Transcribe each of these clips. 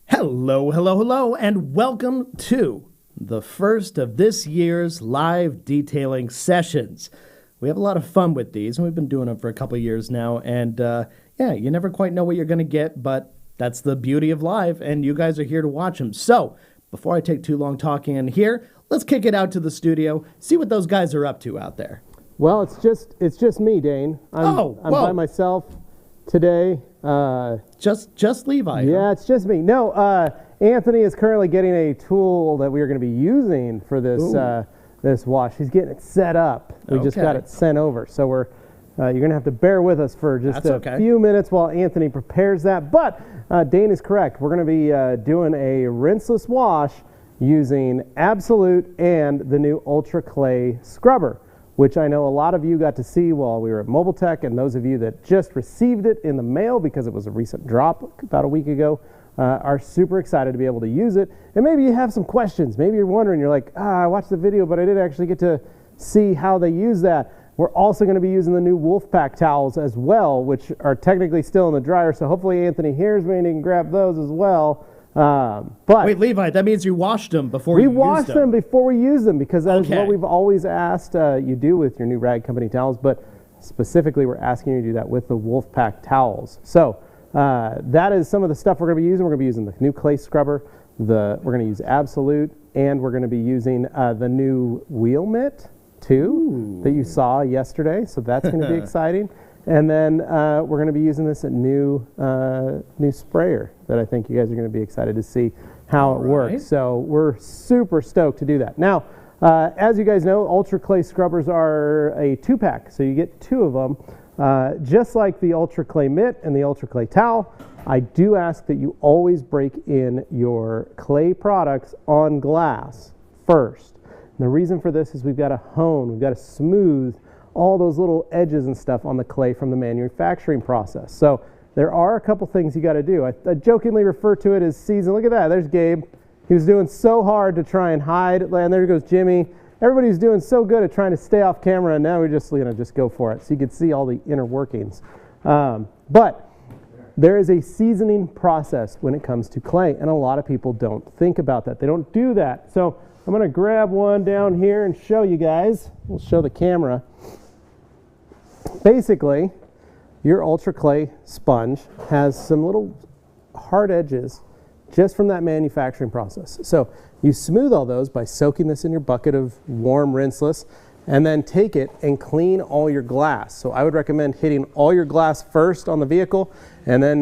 Hello, hello, hello, and welcome to the first of this year's live detailing sessions. We have a lot of fun with these, and we've been doing them for a couple of years now, and yeah, you never quite know what you're going to get, but that's the beauty of live, and you guys are here to watch them. So, before I take too long talking in here, let's kick it out to the studio, see what those guys are up to out there. Well, it's just me, Dane. I'm by myself today. Just Levi. Yeah, huh? it's just me. No, Anthony is currently getting a tool that we are going to be using for this this wash. He's getting it set up. We just got it sent over, so we're you're going to have to bear with us for just a few minutes while Anthony prepares that. But Dane is correct. We're going to be doing a rinseless wash using Absolute and the new Ultra Clay Scrubber, which I know a lot of you got to see while we were at Mobile Tech, and those of you that just received it in the mail because it was a recent drop about a week ago are super excited to be able to use it. And maybe you have some questions. Maybe you're wondering, you're like, I watched the video, but I didn't actually get to see how they use that. We're also going to be using the new Wolfpack towels as well, which are technically still in the dryer, so hopefully Anthony hears me and he can grab those as well. But wait, Levi, that means you washed them before you used them. We washed them before we use them because that is what we've always asked you do with your new Rag Company towels, but specifically we're asking you to do that with the Wolfpack towels. So that is some of the stuff we're going to be using. We're going to be using the new clay scrubber, we're going to use Absolute, and we're going to be using the new wheel mitt too that you saw yesterday, so that's going to be exciting. And then we're going to be using this new sprayer that I think you guys are going to be excited to see how it works. So we're super stoked to do that. Now, as you guys know, Ultra Clay Scrubbers are a 2-pack, so you get 2 of them. Just like the Ultra Clay Mitt and the Ultra Clay Towel, I do ask that you always break in your clay products on glass first. And the reason for this is we've got to hone, we've got to smooth all those little edges and stuff on the clay from the manufacturing process. So there are a couple things you got to do. I jokingly refer to it as season. Look at that, there's Gabe. He was doing so hard to try and hide, and there goes Jimmy. Everybody's doing so good at trying to stay off camera, and now we just, just go for it. So you can see all the inner workings. But there is a seasoning process when it comes to clay, and a lot of people don't think about that. They don't do that. So I'm gonna grab one down here and show you guys. We'll show the camera. Basically, your Ultra Clay sponge has some little hard edges just from that manufacturing process. So you smooth all those by soaking this in your bucket of warm rinseless, and then take it and clean all your glass. So I would recommend hitting all your glass first on the vehicle, and then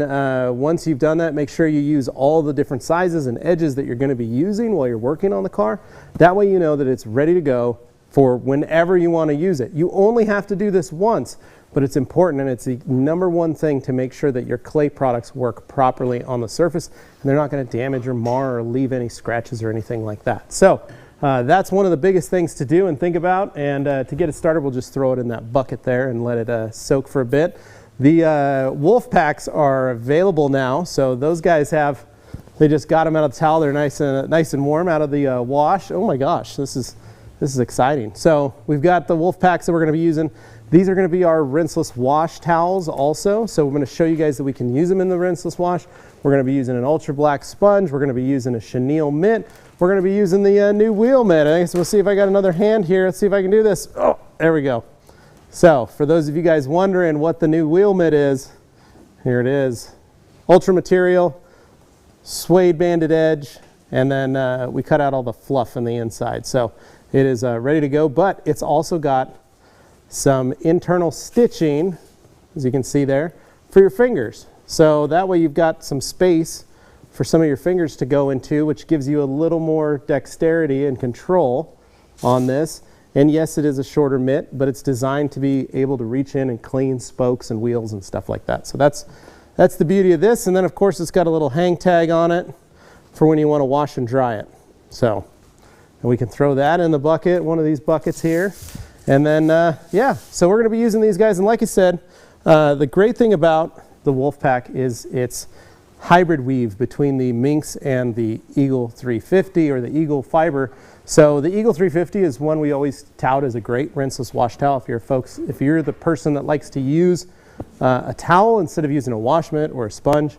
once you've done that, make sure you use all the different sizes and edges that you're going to be using while you're working on the car. That way you know that it's ready to go for whenever you want to use it. You only have to do this once, but it's important, and it's the #1 thing to make sure that your clay products work properly on the surface and they're not going to damage or mar or leave any scratches or anything like that. So that's one of the biggest things to do and think about, and to get it started, we'll just throw it in that bucket there and let it soak for a bit. The Wolf Packs are available now, so those guys they just got them out of the towel. They're nice and warm out of the wash. Oh my gosh, this is exciting. So we've got the Wolf Packs that we're going to be using. These are going to be our rinseless wash towels also. So we're going to show you guys that we can use them in the rinseless wash. We're going to be using an ultra black sponge. We're going to be using a chenille mitt. We're going to be using the new wheel mitt. I guess we'll see if I got another hand here. Let's see if I can do this. Oh, there we go. So for those of you guys wondering what the new wheel mitt is, here it is. Ultra material, suede banded edge, and then we cut out all the fluff on the inside. So it is ready to go, but it's also got some internal stitching, as you can see there, for your fingers. So that way you've got some space for some of your fingers to go into, which gives you a little more dexterity and control on this. And yes, it is a shorter mitt, but it's designed to be able to reach in and clean spokes and wheels and stuff like that. So that's the beauty of this. And then of course it's got a little hang tag on it for when you want to wash and dry it. So, and we can throw that in the bucket, one of these buckets here. And then, yeah, so we're going to be using these guys. And like I said, the great thing about the Wolfpack is its hybrid weave between the Minx and the Eagle 350 or the Eagle fiber. So the Eagle 350 is one we always tout as a great rinseless wash towel. If you're the person that likes to use a towel instead of using a wash mitt or a sponge,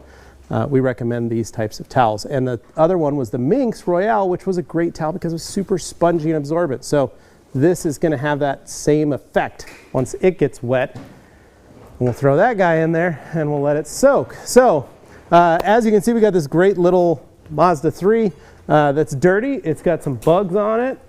we recommend these types of towels. And the other one was the Minx Royale, which was a great towel because it was super spongy and absorbent. So this is going to have that same effect once it gets wet. We'll throw that guy in there and we'll let it soak. So as you can see, we got this great little Mazda 3 that's dirty. It's got some bugs on it.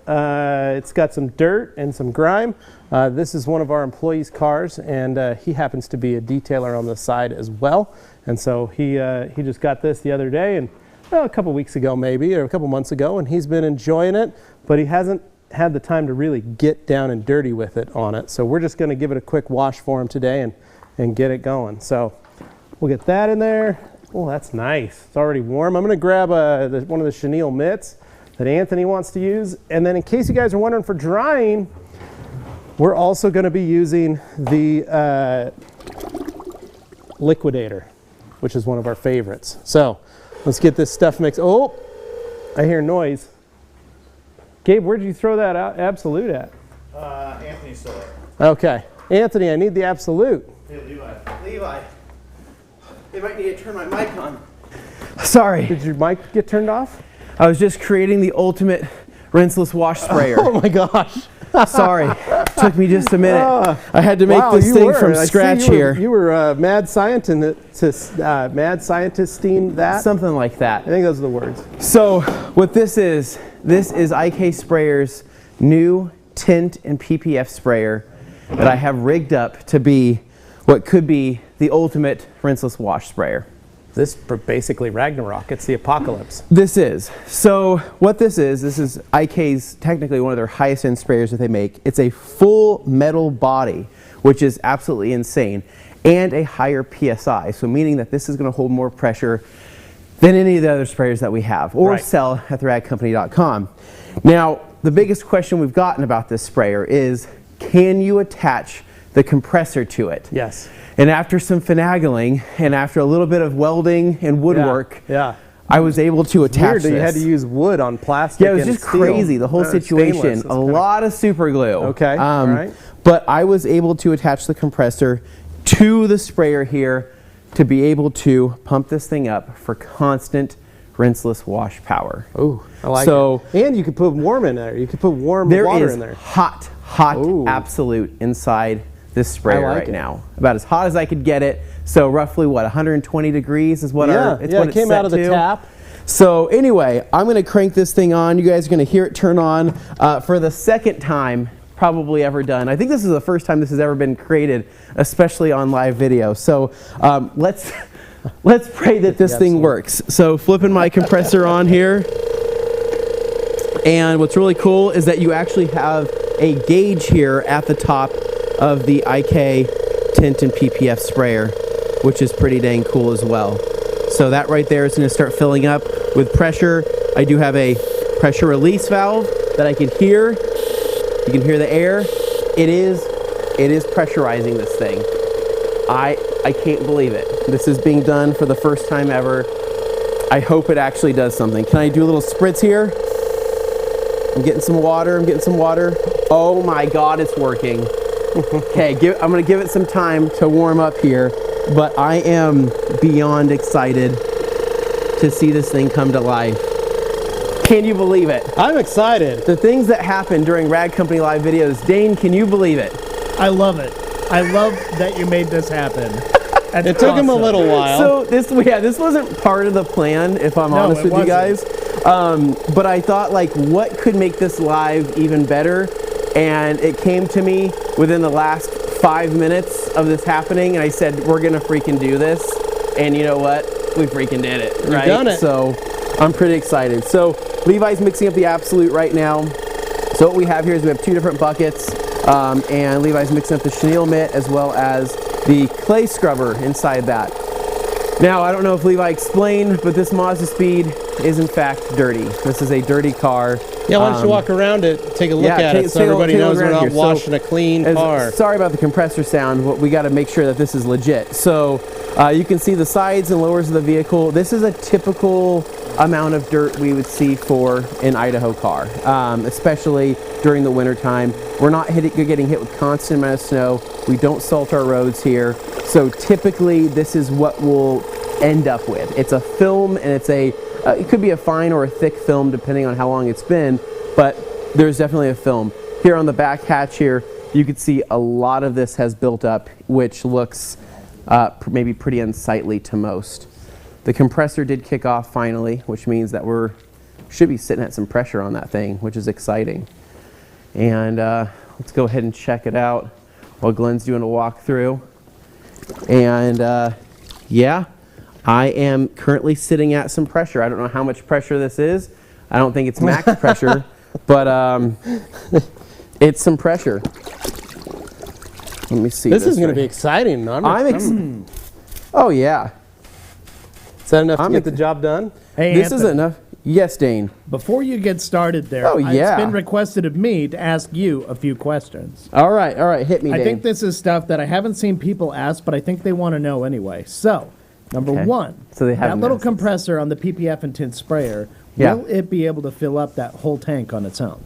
It's got some dirt and some grime. This is one of our employees' cars, and he happens to be a detailer on the side as well. And so he just got this the other day, and a couple weeks ago maybe, or a couple months ago, and he's been enjoying it, but he hasn't had the time to really get down and dirty with it on it. So we're just going to give it a quick wash for him today and get it going. So we'll get that in there. Oh, that's nice. It's already warm. I'm going to grab one of the chenille mitts that Anthony wants to use. And then in case you guys are wondering for drying, we're also going to be using the liquidator, which is one of our favorites. So let's get this stuff mixed. Oh, I hear noise. Gabe, where did you throw that Absolute at? Anthony saw it. Okay. Anthony, I need the Absolute. Hey, Levi. They might need to turn my mic on. Sorry, Did your mic get turned off? I was just creating the ultimate rinseless wash sprayer. Oh my gosh. Sorry, took me just a minute. I had to make Wow, this you thing were. from I see scratch you were- here. You were mad scientisting that? Something like that. I think those are the words. So what this is IK Sprayer's new tint and PPF sprayer that I have rigged up to be what could be the ultimate rinseless wash sprayer. This basically Ragnarok. It's the apocalypse. This is. So what this is IK's technically one of their highest end sprayers that they make. It's a full metal body, which is absolutely insane, and a higher PSI. So meaning that this is going to hold more pressure than any of the other sprayers that we have or Right. sell at theradcompany.com. Now, the biggest question we've gotten about this sprayer is, can you attach the compressor to it? Yes. And after some finagling and after a little bit of welding and woodwork, Yeah. I was able to attach Weird that this. you had to use wood on plastic. Yeah, it was and just steel. crazy, the whole situation. Stainless. A lot of super glue. Okay, all right. But I was able to attach the compressor to the sprayer here to be able to pump this thing up for constant rinseless wash power. Ooh, I like So- it. And you could put warm in there. You could put warm There water is in there. hot Ooh. Absolute inside this sprayer I like right it. now. About as hot as I could get it. So roughly what, 120 degrees is what Yeah, what it came set out of the to. tap. So anyway, I'm going to crank this thing on. You guys are going to hear it turn on for the second time probably ever done. I think this is the first time this has ever been created, especially on live video. So let's pray that this thing works. So flipping my compressor on here. And what's really cool is that you actually have a gauge here at the top of the IK tint and PPF sprayer, which is pretty dang cool as well. So that right there is going to start filling up with pressure. I do have a pressure release valve that I can hear. You can hear the air. It is pressurizing this thing. I can't believe it. This is being done for the first time ever. I hope it actually does something. Can I do a little spritz here? I'm getting some water. Oh my God, it's working. Okay, I'm going to give it some time to warm up here, but I am beyond excited to see this thing come to life. Can you believe it? I'm excited. The things that happen during Rag Company Live videos, Dane, can you believe it? I love it. I love that you made this happen. It took him a little while. So this wasn't part of the plan, if I'm honest with you guys. But I thought, like, what could make this live even better? And it came to me within the last 5 minutes of this happening, and I said, we're gonna freaking do this. And you know what? We freaking did it, right? You've done it. So I'm pretty excited. So Levi's mixing up the Absolute right now. So what we have here is we have two different buckets, and Levi's mixing up the chenille mitt as well as the clay scrubber inside that. Now, I don't know if Levi explained, but this Mazdaspeed is in fact dirty. This is a dirty car. Yeah, why don't you walk around it, take a look at it so everybody knows we're not washing a clean car. Sorry about the compressor sound, but we got to make sure that this is legit. So you can see the sides and lowers of the vehicle. This is a typical amount of dirt we would see for an Idaho car, especially during the winter time. We're not getting hit with constant amount of snow. We don't salt our roads here. So typically this is what we'll end up with. It's a film, and it's it could be a fine or a thick film depending on how long it's been, but there's definitely a film. Here on the back hatch here, you can see a lot of this has built up, which looks maybe pretty unsightly to most. The compressor did kick off finally, which means that should be sitting at some pressure on that thing, which is exciting. And let's go ahead and check it out while Glenn's doing a walkthrough. And yeah, I am currently sitting at some pressure. I don't know how much pressure this is. I don't think it's max pressure, but it's some pressure. Let me see. This is going to be exciting. Oh yeah. Is that enough to get the job done? Hey, this Anthony, is enough. Yes, Dane. Before you get started there, yeah. It's been requested of me to ask you a few questions. All right, hit me, Dane. I think this is stuff that I haven't seen people ask, but I think they want to know anyway. So, number one, so they that little compressor on the PPF and tint sprayer, will it be able to fill up that whole tank on its own?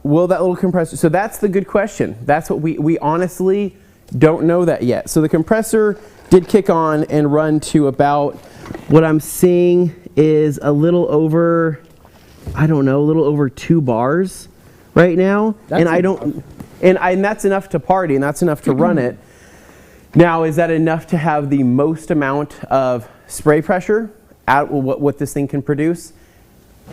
Will that little compressor, so that's the good question. That's what we honestly don't know that yet. So the compressor did kick on and run to about, what I'm seeing is a little over, I don't know, a little over 2 bars right now. And that's enough to party, and that's enough to run it. Now, is that enough to have the most amount of spray pressure at what this thing can produce?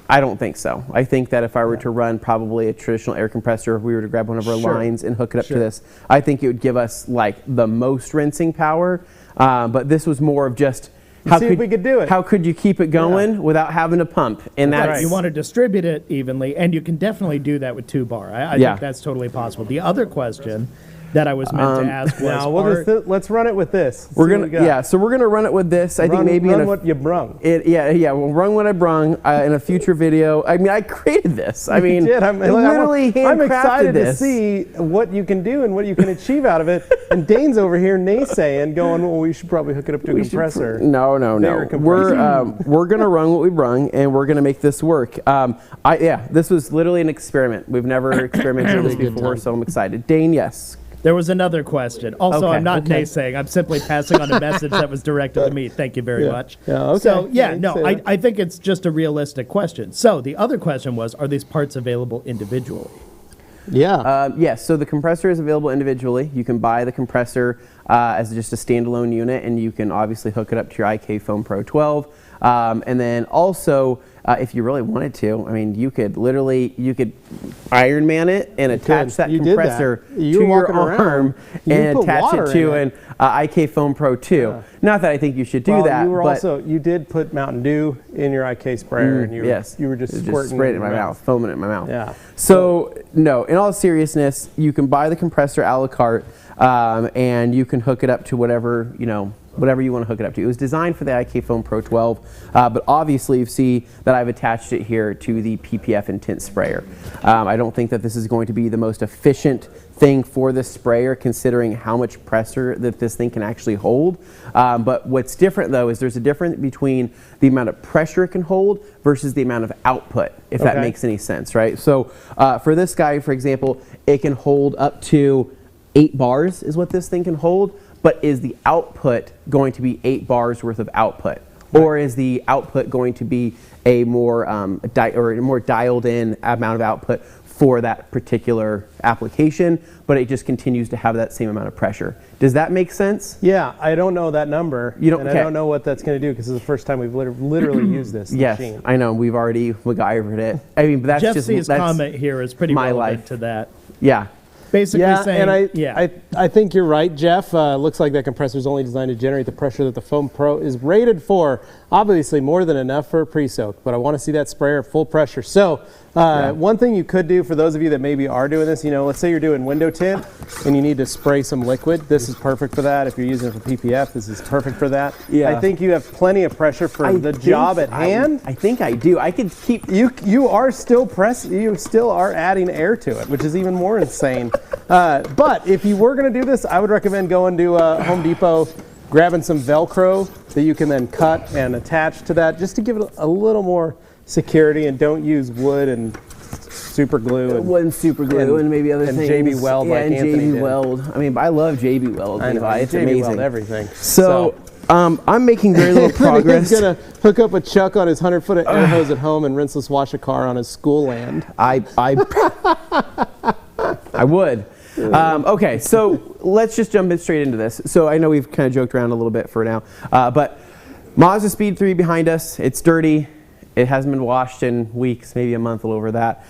I don't think so. I think that if I were to run probably a traditional air compressor, if we were to grab one of our lines and hook it up to this, I think it would give us like the most rinsing power. But this was more of just if we could do it. How could you keep it going without having to pump? And that's you want to distribute it evenly, and you can definitely do that with 2 bar. I think that's totally possible. The other question that I was meant to ask was, now let's run it with this. So we're gonna run it with this. I think maybe run what you brung. We'll run what I brung in a future video. I mean, I created this. I mean, I'm excited to see what you can do and what you can achieve out of it. And Dane's over here naysaying, going, "Well, we should probably hook it up to a compressor." No. We're gonna run what we brung, and we're gonna make this work. This was literally an experiment. We've never experimented with this before, so I'm excited. Dane, yes. There was another question. Also, I'm not naysaying. I'm simply passing on a message that was directed to me. Thank you very much. So, I think it's just a realistic question. So, the other question was, are these parts available individually? Yes, so the compressor is available individually. You can buy the compressor as just a standalone unit, and you can obviously hook it up to your IK Foam Pro 12. And then also, if you really wanted to, I mean, you could Iron Man it and attach that compressor to your arm and attach it to an IK Foam Pro 2. Yeah. Not that I think you should do that. You did put Mountain Dew in your IK sprayer, and you were just squirting it in my mouth, foaming it in my mouth. Yeah. So no, in all seriousness, you can buy the compressor a la carte, and you can hook it up to whatever you want to hook it up to. It was designed for the IK Foam Pro 12, but obviously you see that I've attached it here to the PPF and tint sprayer. I don't think that this is going to be the most efficient thing for this sprayer, considering how much pressure that this thing can actually hold. But what's different though is there's a difference between the amount of pressure it can hold versus the amount of output, if that makes any sense, right? So for this guy, for example, it can hold up to 8 bars is what this thing can hold. But is the output going to be 8 bars worth of output? Or is the output going to be a more dialed in amount of output for that particular application, but it just continues to have that same amount of pressure? Does that make sense? Yeah, I don't know that number. I don't know what that's going to do, because this is the first time we've literally used this machine. Yes, I know. We've already MacGyvered it. I mean, but that's Jesse's comment here is pretty relevant to that. Yeah. Basically saying, I think you're right, Jeff. Looks like that compressor is only designed to generate the pressure that the Foam Pro is rated for. Obviously more than enough for a pre-soak, but I want to see that sprayer at full pressure. So One thing you could do for those of you that maybe are doing this, let's say you're doing window tint and you need to spray some liquid. This is perfect for that. If you're using it for PPF, this is perfect for that. Yeah. I think you have plenty of pressure for the job at hand. I think I do. I could keep. You are still you still are adding air to it, which is even more insane. But if you were going to do this, I would recommend going to Home Depot, grabbing some Velcro that you can then cut and attach to that, just to give it a little more security, and don't use wood and super glue and maybe other things. And JB Weld, like Anthony did. Weld. I mean, I love JB Weld, Levi. It's JB amazing. Weld everything. So I'm making very little progress. He's gonna hook up a Chuck on his 100-foot air hose at home and rinseless wash a car on his school land. I would. Okay, so let's just jump straight into this. So I know we've kind of joked around a little bit for now, but Mazdaspeed 3 behind us. It's dirty. It hasn't been washed in weeks, maybe a month, a little over that.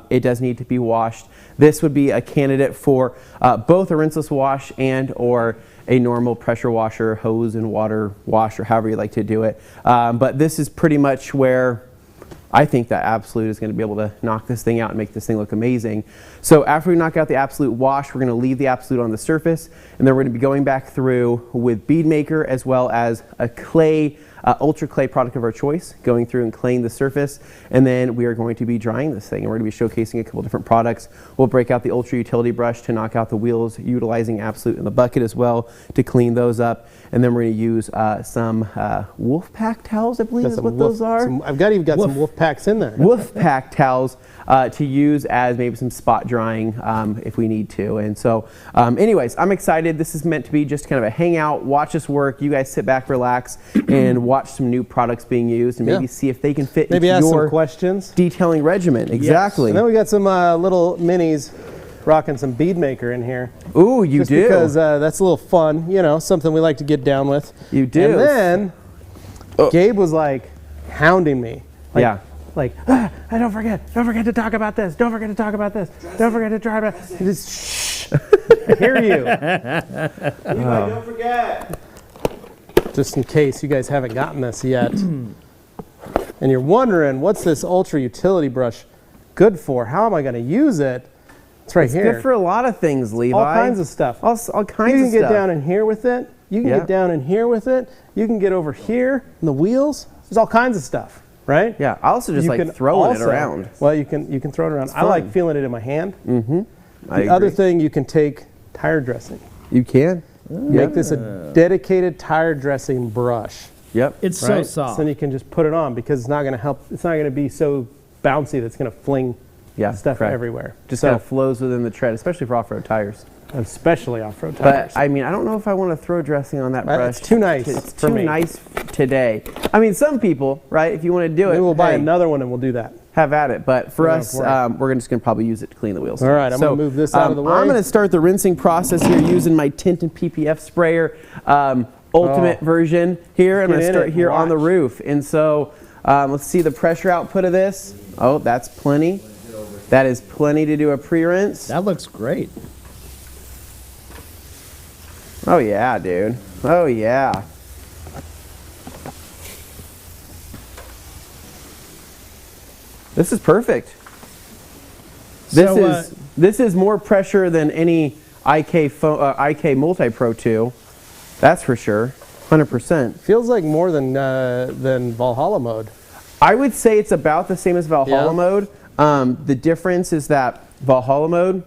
It does need to be washed. This would be a candidate for both a rinseless wash and or a normal pressure washer, hose and water wash, or however you like to do it. But this is pretty much where I think that Absolute is going to be able to knock this thing out and make this thing look amazing. So after we knock out the Absolute wash, we're going to leave the Absolute on the surface, and then we're going to be going back through with Bead Maker as well as a clay, ultra clay product of our choice, going through and claying the surface, and then we are going to be drying this thing, and we're going to be showcasing a couple different products. We'll break out the Ultra Utility Brush to knock out the wheels, utilizing Absolute in the bucket as well to clean those up, and then we're going to use some Wolfpack towels, I believe is what those are. I've even got some Wolfpacks in there. Wolfpack towels to use as maybe some spot drying if we need to. And so anyways, I'm excited. This is meant to be just kind of a hangout, watch us work. You guys sit back, relax, and watch some new products being used, and maybe see if they can fit into ask your some questions. Detailing regimen. Exactly. Yes. And then we got some little minis rocking some Bead Maker in here. Ooh, you just do. Because that's a little fun, something we like to get down with. You do. And then Gabe was like hounding me. Don't forget to talk about this. Don't forget to talk about this. Don't forget to try about it. Just shh. I hear you. Levi, don't forget. Just in case you guys haven't gotten this yet. And you're wondering, what's this Ultra Utility Brush good for? How am I going to use it? It's right here. It's good for a lot of things, Levi. All kinds of stuff. All kinds of stuff. You can get down in here with it. You can get down in here with it. You can get over here in the wheels. There's all kinds of stuff, right? Yeah, I also just like throwing it around. Well, you can throw it around. I like feeling it in my hand. Mm-hmm. The other thing, you can take tire dressing. You can. Make this a dedicated tire dressing brush. Yep. It's so soft. So then you can just put it on, because it's not going to help. It's not going to be so bouncy that's going to fling stuff everywhere. Just kind of flows within the tread, especially for off-road tires. Especially off-road tires. But I mean, I don't know if I want to throw dressing on that brush. It's too nice. It's too nice today. I mean, some people, right? If you want to do it, maybe we'll buy another one and we'll do that. Have at it. But for us, we're just going to probably use it to clean the wheels. All right, I'm going to move this out of the way. I'm going to start the rinsing process here using my tint and PPF sprayer, ultimate version here. I'm going to start here on the roof. And so let's see the pressure output of this. Oh, that's plenty. That is plenty to do a pre-rinse. That looks great. Oh yeah, dude. Oh yeah. This is perfect. This is more pressure than any IK Multi-Pro 2. That's for sure. 100%. Feels like more than Valhalla mode. I would say it's about the same as Valhalla mode. The difference is that Valhalla mode,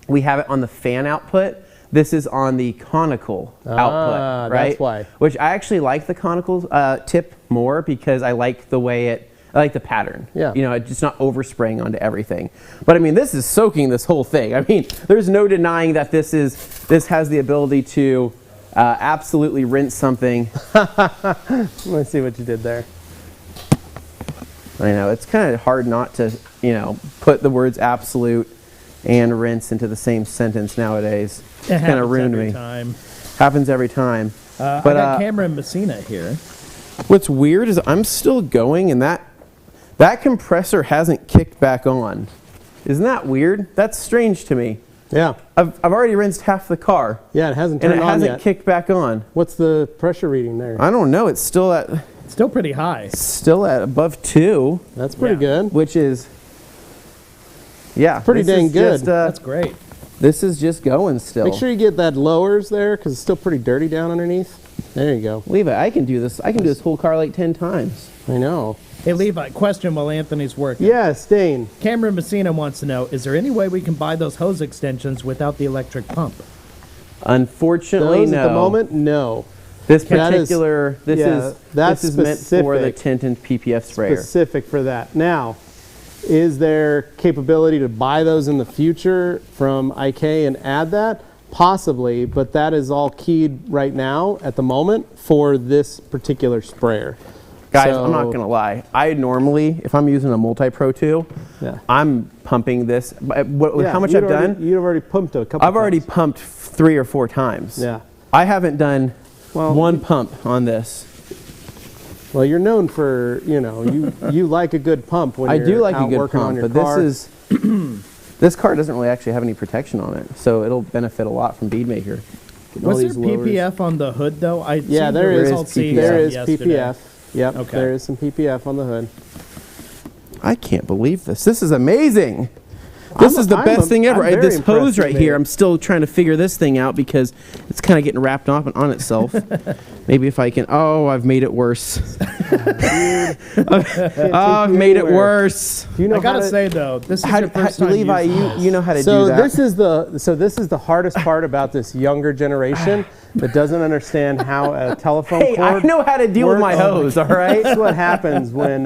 we have it on the fan output. This is on the conical output, right? That's why. Which I actually like the conical tip more, because I like the way I like the pattern. Yeah. It's just not overspraying onto everything. But I mean, this is soaking this whole thing. I mean, there's no denying that this has the ability to absolutely rinse something. Let me see what you did there. I know, it's kind of hard not to, put the words absolute and rinse into the same sentence nowadays. It's kind of ruined me. Happens every time. I got Cameron Messina here. What's weird is I'm still going, and that compressor hasn't kicked back on. Isn't that weird? That's strange to me. Yeah. I've already rinsed half the car. Yeah, it hasn't turned on yet. And it hasn't kicked back on. What's the pressure reading there? I don't know. It's still at... Still pretty high. Still at above 2. That's pretty good. Which is Yeah, Pretty this dang is good. Just, That's great. this is just going still. Make sure you get that lowers there because it's still pretty dirty down underneath. There you go. Levi, I can do this. I can do this whole car like 10 times. I know. Hey, Levi, question while Anthony's working. Yes, Dane. Cameron Messina wants to know, is there any way we can buy those hose extensions without the electric pump? Unfortunately, Those no. at the moment, no. This That is- particular, that's this is meant for the specific. tint and PPF sprayer. Specific for that. Now, is there capability to buy those in the future from IK and add that? Possibly, but that is all keyed right now at the moment for this particular sprayer. Guys, So- I'm not gonna lie. I normally, if I'm using a Multi-Pro 2, Yeah. I'm pumping this. With Yeah, how much you'd I've already- done, You've already pumped a couple I've already times. pumped 3 or 4 times. Yeah. I haven't done Well, one pump on this. Well, you're known for, you like a good pump when I you're do like a out good working on pump, your but car. this is this car doesn't really actually have any protection on it, so it'll benefit a lot from Bead Maker. All Was there these lowers. PPF on the hood, though? I Yeah, seen there the is result seeing PPF. There some is yesterday. PPF. Yep, Okay. there is some PPF on the hood. I can't believe this. This is amazing. This is the best thing ever. I'm very This hose impressed right you here, made I'm still trying to figure this thing out because it's kind of getting wrapped up on itself. Maybe if I can. Oh, I've made it worse. I've made it worse. Do you know I gotta how to, say though, this is your first time Levi, using this. you know how to so do that. this is the hardest part about this younger generation that doesn't understand how a telephone Hey, I cord know how to deal with my works. hose. All right. That's what happens when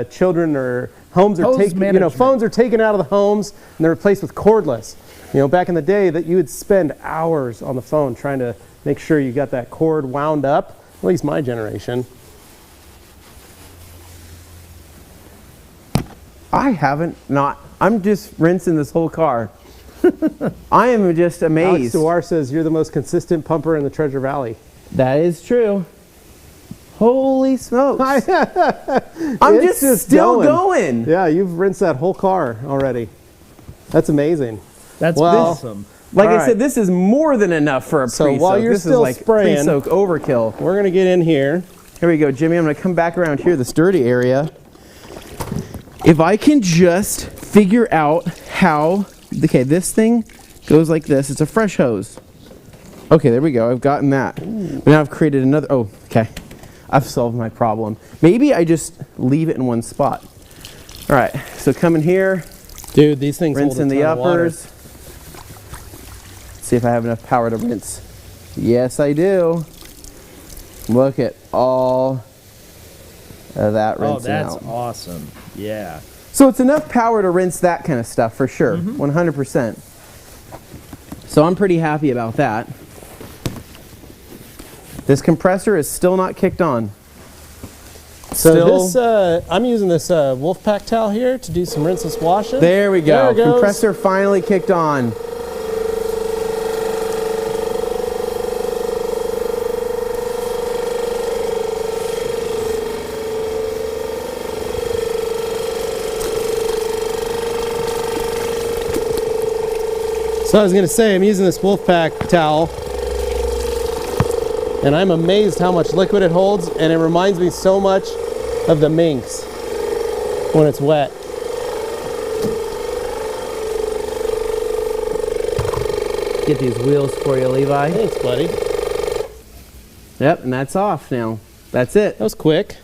children or homes are Hose taken. management. Phones are taken out of the homes and they're replaced with cordless. Back in the day, that you would spend hours on the phone trying to make sure you got that cord wound up. At least my generation. I haven't not. I'm just rinsing this whole car. I am just Alex amazed. Dewar says you're the most consistent pumper in the Treasure Valley. That is true. Holy smokes. I'm It's just still going. Yeah, you've rinsed that whole car already. That's amazing. That's Well, awesome. Like All I right. said, this is more than enough for a So pre-soak. while you're this still is like spraying- pre-soak overkill. We're gonna get in here. Here we go, Jimmy. I'm going to come back around here, this dirty area. If I can just figure out how, okay, this thing goes like this. It's a fresh hose. Okay, there we go. I've gotten that. But now I've created another, oh, okay. I've solved my problem. Maybe I just leave it in one spot. All right, so come in here, Dude, these things rinse hold in a the ton of water. uppers. See if I have enough power to rinse. Yes, I do. Look at all of that Oh, rinsing that's out. awesome. Yeah. So it's enough power to rinse that kind of stuff for sure, 100%. So I'm pretty happy about that. This compressor is still not kicked on. So this, I'm using this Wolfpack towel here to do some rinseless washing. There we go. There it goes. Compressor finally kicked on. So I was gonna say, I'm using this Wolfpack towel, and I'm amazed how much liquid it holds, and it reminds me so much of the Minx when it's wet. Get these wheels for you, Levi. Thanks, buddy. Yep, and that's off now. That's it. That was quick.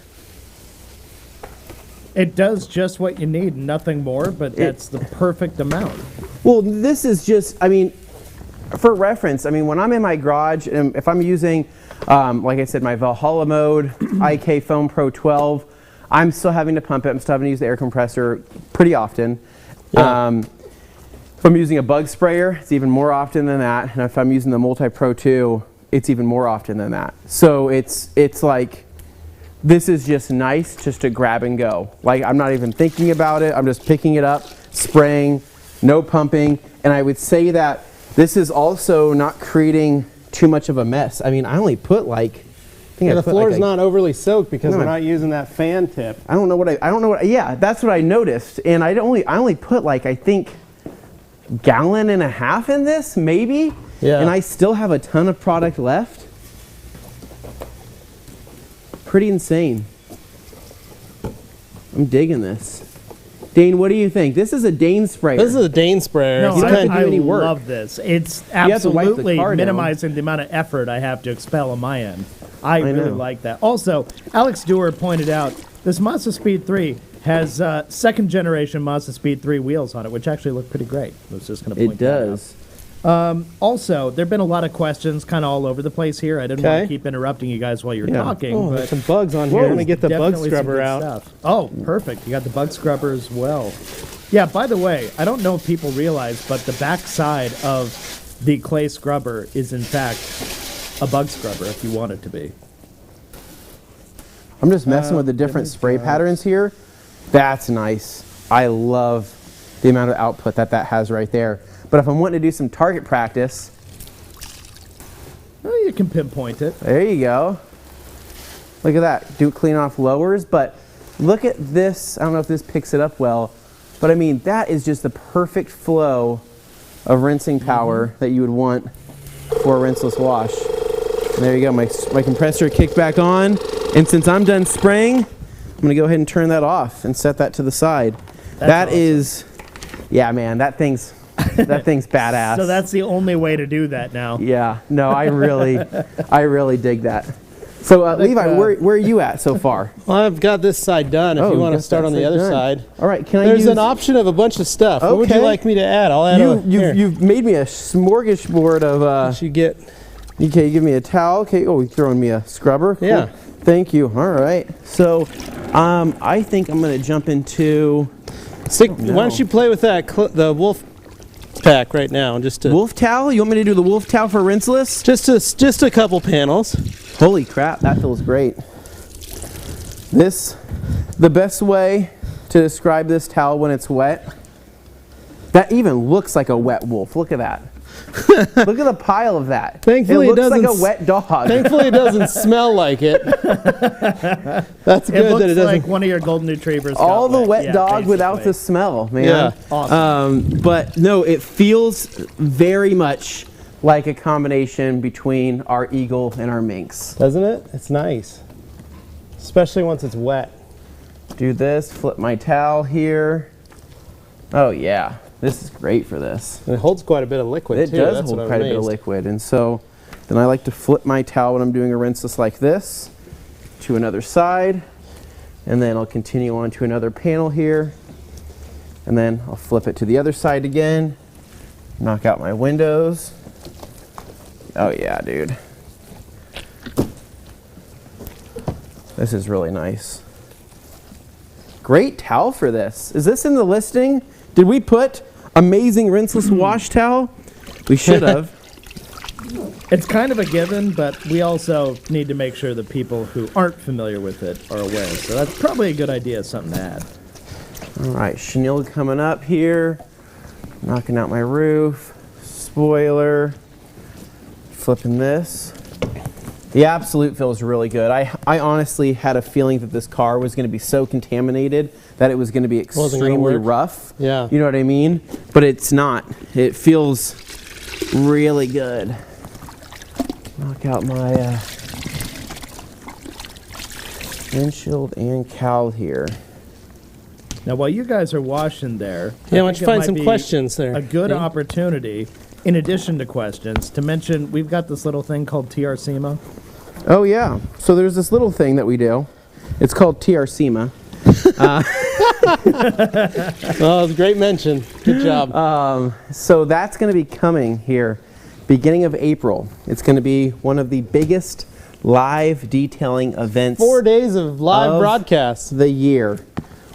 It does just what you need, nothing more, but that's the perfect amount. Well, this is just, I mean, for reference, I mean, when I'm in my garage, and if I'm using, like I said, my Valhalla mode, IK Foam Pro 12, I'm still having to pump it. I'm still having to use the air compressor pretty often. Yeah. If I'm using a bug sprayer, it's even more often than that. And if I'm using the Multi Pro 2, it's even more often than that. So it's like, this is just nice just to grab and go. Like, I'm not even thinking about it. I'm just picking it up, spraying, no pumping. And I would say that this is also not creating too much of a mess. I mean, I only put like, I think Yeah, I the put floor's like not overly soaked because No. we're not using that fan tip. I don't know what, yeah, that's what I noticed. And I only put like, I think, gallon and a half in this, maybe. Yeah. And I still have a ton of product left. Pretty insane. I'm digging this. Dane, what do you think? This is a Dane sprayer. This is a Dane sprayer. No, It's don't kinda- have to do any work. love this. It's have to wipe the absolutely car down. minimizing the amount of effort I have to expel on my end. I really know. like that. Also, Alex Dewar pointed out this Mazdaspeed 3 has second generation Mazdaspeed 3 wheels on it, which actually look pretty great. I was just going to point It that out. does. Also, there have been a lot of questions kind of all over the place here. I didn't want Okay. to keep interrupting you guys while you were Yeah. talking. Oh, but there's some bugs on here. Let me get the bug definitely some scrubber good out. stuff. Oh, perfect. You got the bug scrubber as well. Yeah, by the way, I don't know if people realize, but the back side of the clay scrubber is in fact a bug scrubber if you want it to be. I'm just messing with the different spray patterns here. That's nice. I love the amount of output that has right there. But if I'm wanting to do some target practice, Well, you can pinpoint it. there you go. Look at that. Do clean off lowers, but look at this. I don't know if this picks it up well, but I mean, that is just the perfect flow of rinsing power that you would want for a rinseless wash. And there you go. My compressor kicked back on. And since I'm done spraying, I'm going to go ahead and turn that off and set that to the side. That's awesome. Yeah, man, that thing's badass. So that's the only way to do that now. Yeah, no, I really dig that. So Levi, where are you at so far? Well, I've got this side done. If Oh, you want got to start that on the side other done. side. All right, can I There's use an option of a bunch of stuff. What would you Okay. like me to add? I'll add here. you've made me a smorgasbord of You get okay, give me a towel. Okay, oh, you're throwing me a scrubber. Cool. Yeah. Thank you. All right. So I think I'm going to jump into Why don't you play with that the wolf pack right now, just to wolf towel. You want me to do the wolf towel for rinseless? just a couple panels. Holy crap, that feels great. The best way to describe this towel when it's wet, that even looks like a wet wolf. Look at that. Look at the pile of that. Thankfully, it it looks like doesn't a wet dog. Thankfully, it doesn't smell like it. That's It good looks that it doesn't. like one of your golden retrievers. All got the wet Yeah, dog without the basically. smell, man. Yeah. Awesome. But no, it feels very much like a combination between our eagle and our minx. Doesn't it? It's nice, especially once it's wet. Do this, flip my towel here. Oh yeah, this is great for this. And it holds quite a bit of liquid It too. does That's hold what I'm quite a bit of amazed. liquid, and so then I like to flip my towel when I'm doing a rinseless like this to another side, and then I'll continue on to another panel here, and then I'll flip it to the other side again, knock out my windows. Oh yeah, dude. This is really nice. Great towel for this. Is this in the listing? Did we put amazing rinseless wash towel? We should have. It's kind of a given, but we also need to make sure that people who aren't familiar with it are aware. So that's probably a good idea, something to add. All right, chenille coming up here, knocking out my roof, spoiler, flipping this. The Absolute feels really good. I honestly had a feeling that this car was going to be so contaminated that it was going to be Wasn't gonna extremely work. rough. Yeah. You know what I mean? But it's not. It feels really good. Knock out my windshield and cowl here. Now, while you guys are washing there, Yeah, I why don't think you it find might some be questions there? A good Yeah. opportunity, in addition to questions, to mention we've got this little thing called TRC. Oh yeah. So there's this little thing that we do. It's called TRC. Oh, it's a great mention. Good job. So that's going to be coming here beginning of April. It's going to be one of the biggest live detailing events 4 days of live of broadcasts. the year,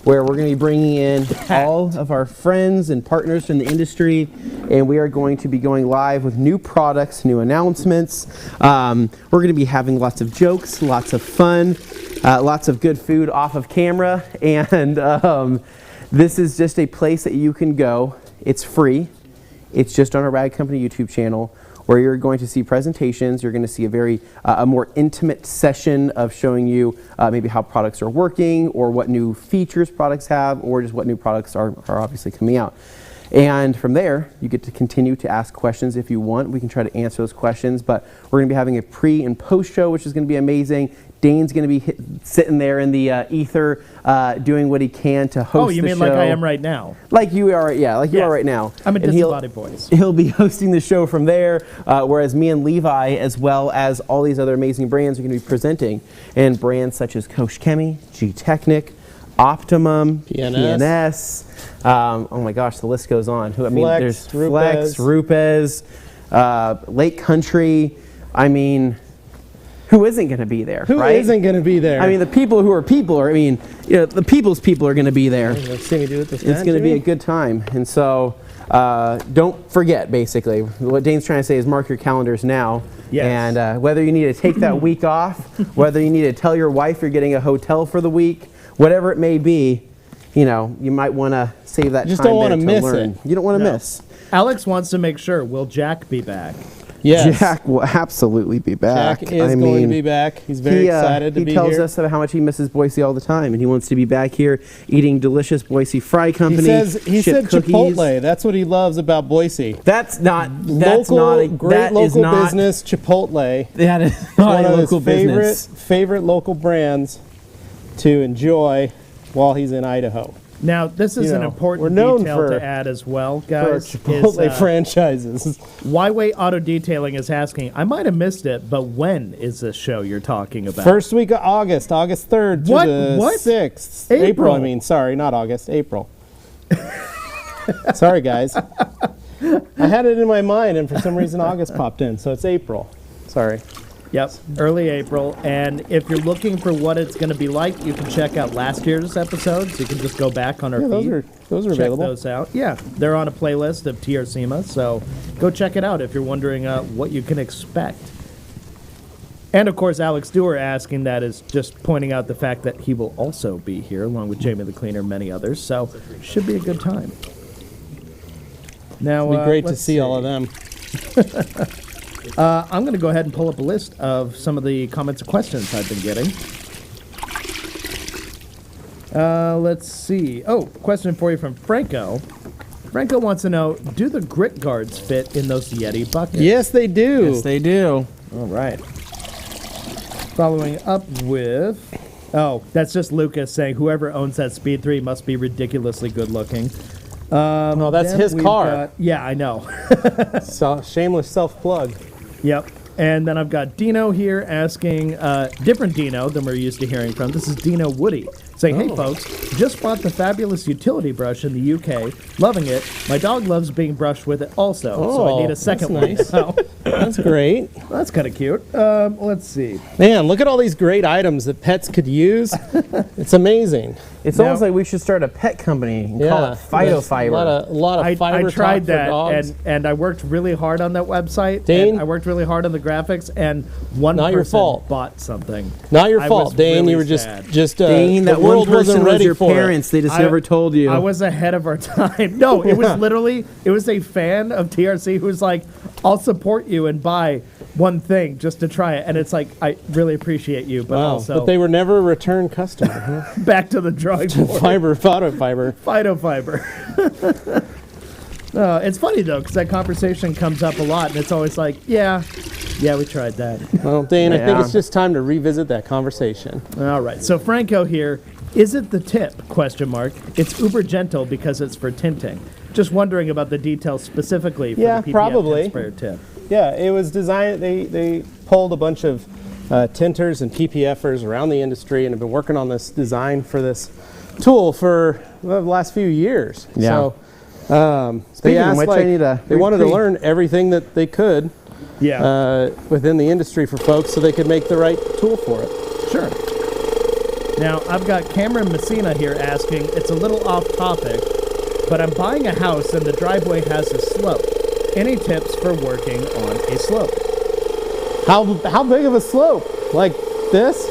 where we're going to be bringing in all of our friends and partners from the industry, and we are going to be going live with new products, new announcements. We're going to be having lots of jokes, lots of fun, lots of good food off of camera, and this is just a place that you can go. It's free. It's just on our Rag Company YouTube channel, where you're going to see presentations. You're going to see a more intimate session of showing you maybe how products are working, or what new features products have, or just what new products are obviously coming out. And from there, you get to continue to ask questions if you want. We can try to answer those questions, but we're going to be having a pre and post show, which is going to be amazing. Dane's going to be sitting there in the ether, doing what he can to host the show. Oh, you mean like I am right now? Like you are, yeah, like you are right now. I'm a And disembodied voice. He'll be hosting the show from there, whereas me and Levi, as well as all these other amazing brands, are going to be presenting. And brands such as Koch Chemie, G-Technic, Optimum, P&S. Oh my gosh, the list goes on. There's Flex, Rupes, Lake Country. I mean, who isn't going to be there? Who isn't going to be there? I mean, the people who are people are, the people's people are going to be there. See me do it this It's going to be a good time. And so don't forget, basically. What Dane's trying to say is mark your calendars now. Yes. And whether you need to take that week off, whether you need to tell your wife you're getting a hotel for the week, whatever it may be, you might want to save that Just time don't want to miss learn. it. You don't want to miss. Alex wants to make sure, will Jack be back? Yes. Jack will absolutely be back. Jack is going to be back. He's very excited to be here. He tells us about how much he misses Boise all the time, and he wants to be back here eating delicious Boise Fry Company. He said cookies. Chipotle. That's what he loves about Boise. That's not Great local business. Chipotle. That is not a local business. Favorite local brands to enjoy while he's in Idaho. Now, this is an important detail to add as well, guys. For Chipotle franchises. Wyway Auto Detailing is asking, I might have missed it, but when is this show you're talking about? First week of August, August 3rd to the 6th. April, I mean. Sorry, not August, April. Sorry, guys. I had it in my mind, and for some reason August popped in, so it's April. Sorry. Yep, early April. And if you're looking for what it's going to be like, you can check out last year's episodes. You can just go back on our feed. Those are check available. Those out. Yeah, they're on a playlist of TRC, so go check it out if you're wondering what you can expect. And of course, Alex Dewar asking that is just pointing out the fact that he will also be here, along with Jamie the Cleaner and many others. So should be a good time. Now, it'll be great to see all of them. I'm going to go ahead and pull up a list of some of the comments and questions I've been getting. Let's see. Oh, question for you from Franco. Franco wants to know, do the grit guards fit in those Yeti buckets? Yes, they do. Yes, they do. All right. Following up with... Oh, that's just Lucas saying whoever owns that Speed 3 must be ridiculously good looking. No, that's his car. Yeah, I know. So, shameless self-plug. Yep. And then I've got Dino here asking, different Dino than we're used to hearing from. This is Dino Woody saying, hey folks, just bought the fabulous utility brush in the UK. Loving it. My dog loves being brushed with it also, so I need a second one now. That's great. That's kind of cute. Let's see. Man, look at all these great items that pets could use. It's amazing. It's almost like we should start a pet company and call it Phytofiber. A lot of fiber. I tried for that, dogs. and I worked really hard on that website. Dane? And I worked really hard on the graphics, and one Not your person fault. bought something. Not your I fault, was Dane. really You were sad. just Dane, the that world one person wasn't was ready your for parents. They just never told you. I was ahead of our time. No, it was literally, it was a fan of TRC who was like, I'll support you and buy one thing just to try it. And it's like, I really appreciate you, but also... But they were never a return customer. Huh? back to the drawing board. Phytofiber. It's funny, though, because that conversation comes up a lot, and it's always like, yeah, we tried that. Well, Dane, I think it's just time to revisit that conversation. All right, so Franco here, is it the tip, question mark? It's uber gentle because it's for tinting. Just wondering about the details specifically for the PPF probably. tint sprayer tip. Yeah, it was designed, they pulled a bunch of tinters and PPFers around the industry and have been working on this design for this tool for the last few years. Yeah. So they asked, they wanted to learn everything that they could within the industry for folks so they could make the right tool for it. Sure. Now, I've got Cameron Messina here asking, it's a little off topic, but I'm buying a house and the driveway has a slope. Any tips for working on a slope? How big of a slope? Like this?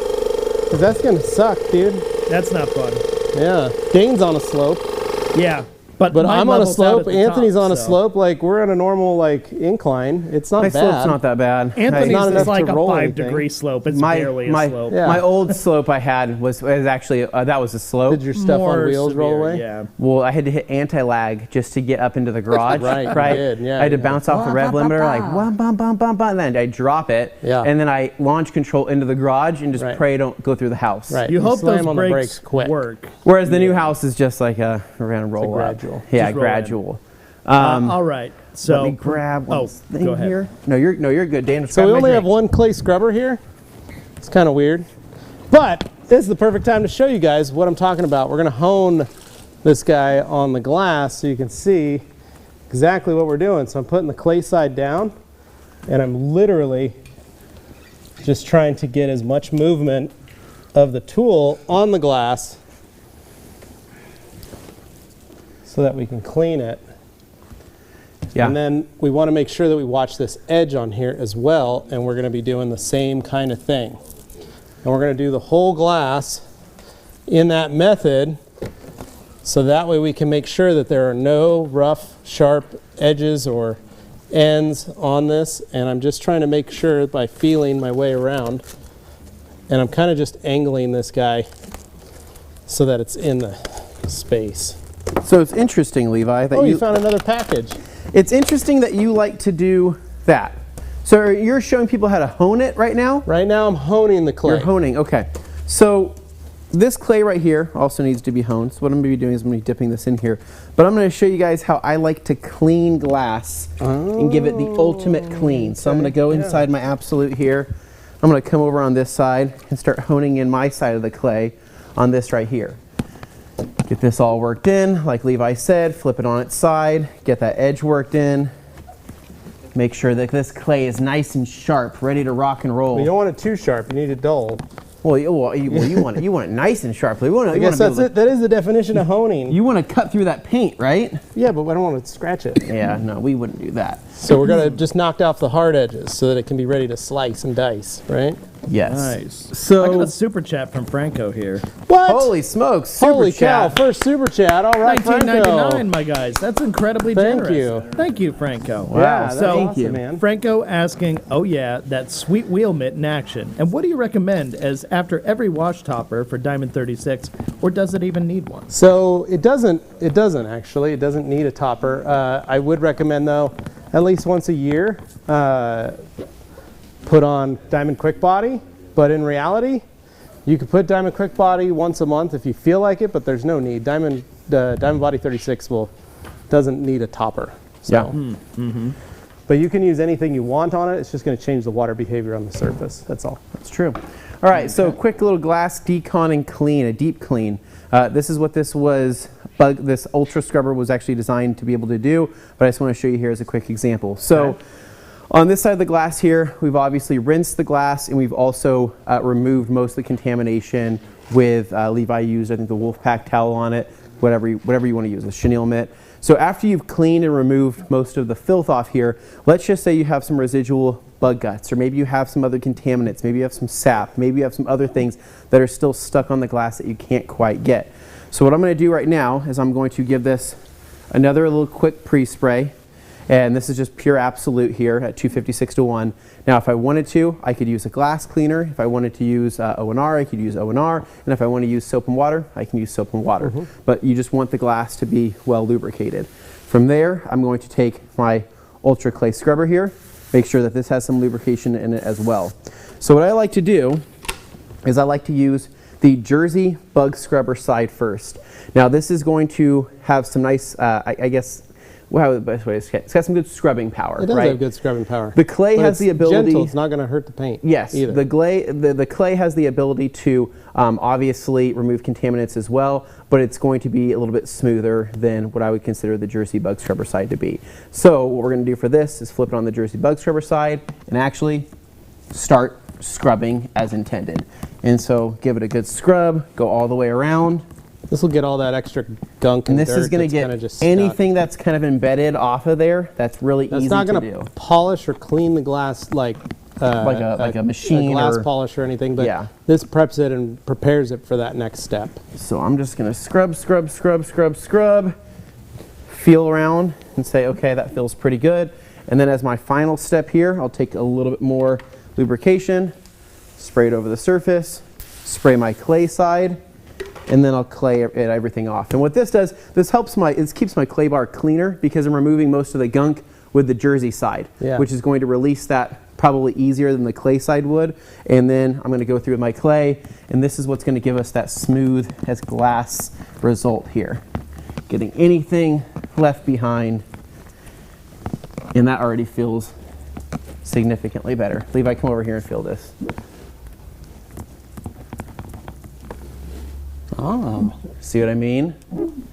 Because that's going to suck, dude. That's not fun. Yeah. Dane's on a slope. Yeah. But But mine I'm on a levels out slope. at the Anthony's top, on a so- slope. Like we're on a normal like incline. It's not My bad. slope's not that bad. Anthony's not is enough like to a roll 5-degree slope. It's barely a slope. Yeah. My old slope I had was actually that was a slope. Did your stuff More on wheels roll severe, away? Yeah. Well, I had to hit anti-lag just to get up into the garage. Right, you did, yeah, I had to yeah. bounce off the rev limiter, like wham, bum, bum, bum, bum, and then I drop it, Yeah. and then I launch control into the garage and just Right. pray don't go through the house. Right. You hope slam those on the brakes brakes quick. work. Whereas the new house is just like a random roll up. gradual. Yeah, Just roll gradual. All right. So Let me grab one thing go ahead. here. No, you're good, Dan. Just So grab we my only have drink. one clay scrubber here. It's kind of weird. But this is the perfect time to show you guys what I'm talking about. We're going to hone this guy on the glass so you can see exactly what we're doing. So I'm putting the clay side down, and I'm literally just trying to get as much movement of the tool on the glass so that we can clean it. Yeah. And then we want to make sure that we watch this edge on here as well, and we're going to be doing the same kind of thing. And we're going to do the whole glass in that method, so that way we can make sure that there are no rough, sharp edges or ends on this. And I'm just trying to make sure by feeling my way around. And I'm kind of just angling this guy so that it's in the space. So it's interesting, Levi, that Oh, you found another package. it's interesting that you like to do that. So you're showing people how to hone it right now? Right now I'm honing the clay. You're honing, okay. So this clay right here also needs to be honed. So what I'm going to be doing is I'm going to be dipping this in here. But I'm going to show you guys how I like to clean glass and give it the ultimate clean. So I'm going to go inside my Absolute here. I'm going to come over on this side and start honing in my side of the clay on this right here. Get this all worked in, like Levi said, flip it on its side, get that edge worked in. Make sure that this clay is nice and sharp, ready to rock and roll. You don't want it too sharp. You need it dull. Well, you want it nice and sharp. I guess that's it. That is the definition of honing. You want to cut through that paint, right? Yeah, but I don't want to scratch it. Yeah, no, we wouldn't do that. So we're gonna just knock off the hard edges so that it can be ready to slice and dice, right? Yes. Nice. So, I got a super chat from Franco here. What? holy smokes! Super Holy cow! chat. First super chat. All right, Franco. 1999, my guys. That's incredibly Thank generous. you. Thank you, Franco. Wow, that's So, awesome, thank you. man. Franco asking, oh yeah, that sweet wheel mitt in action. And what do you recommend as after every wash topper for Diamond 36, or does it even need one? So it doesn't actually. It doesn't need a topper. I would recommend though, at least once a year, put on Diamond Quick Body. But in reality, you could put Diamond Quick Body once a month if you feel like it, but there's no need. Diamond Body 36 doesn't need a topper. So. Yeah. But you can use anything you want on it. It's just going to change the water behavior on the surface. That's all. That's true. All right, so quick little glass decon and clean, a deep clean. This is what this Ultra Scrubber was actually designed to be able to do, but I just want to show you here as a quick example. So on this side of the glass here, we've obviously rinsed the glass, and we've also removed most of the contamination with Levi used, I think, the Wolfpack towel on it, whatever you want to use, a chenille mitt. So after you've cleaned and removed most of the filth off here, let's just say you have some residual bug guts, or maybe you have some other contaminants, maybe you have some sap, maybe you have some other things that are still stuck on the glass that you can't quite get. So what I'm going to do right now is I'm going to give this another little quick pre-spray, and this is just pure Absolute here at 256:1. Now if I wanted to, I could use a glass cleaner. If I wanted to use O&R, I could use O&R, and if I want to use soap and water, I can use soap and water. But you just want the glass to be well lubricated. From there, I'm going to take my Ultra Clay Scrubber here, make sure that this has some lubrication in it as well. So what I like to do is I like to use the Jersey Bug Scrubber side first. Now this is going to have some nice, I guess, well, the best way is it's got some good scrubbing power. It does right? have good scrubbing power. The clay But has it's the ability. gentle. It's not going to hurt the paint. Yes, either. the clay has the ability to obviously remove contaminants as well, but it's going to be a little bit smoother than what I would consider the Jersey Bug Scrubber side to be. So what we're going to do for this is flip it on the Jersey Bug Scrubber side and actually start scrubbing as intended. And so give it a good scrub, go all the way around. This will get all that extra gunk and And this dirt is going to that's kinda get just stuck. anything that's kind of embedded off of there. That's really That's easy not to going do. to polish or clean the glass like a machine glass or- polish or anything, but Yeah. this preps it and prepares it for that next step. So I'm just going to scrub, scrub, scrub, scrub, scrub. feel around and say, okay, that feels pretty good. And then as my final step here, I'll take a little bit more lubrication, spray it over the surface, spray my clay side, and then I'll clay everything off. And what this does, this keeps my clay bar cleaner because I'm removing most of the gunk with the jersey side, which is going to release that probably easier than the clay side would. And then I'm going to go through with my clay, and this is what's going to give us that smooth as glass result here. Getting anything left behind, and that already feels significantly better. Levi, come over here and feel this. Oh, see what I mean?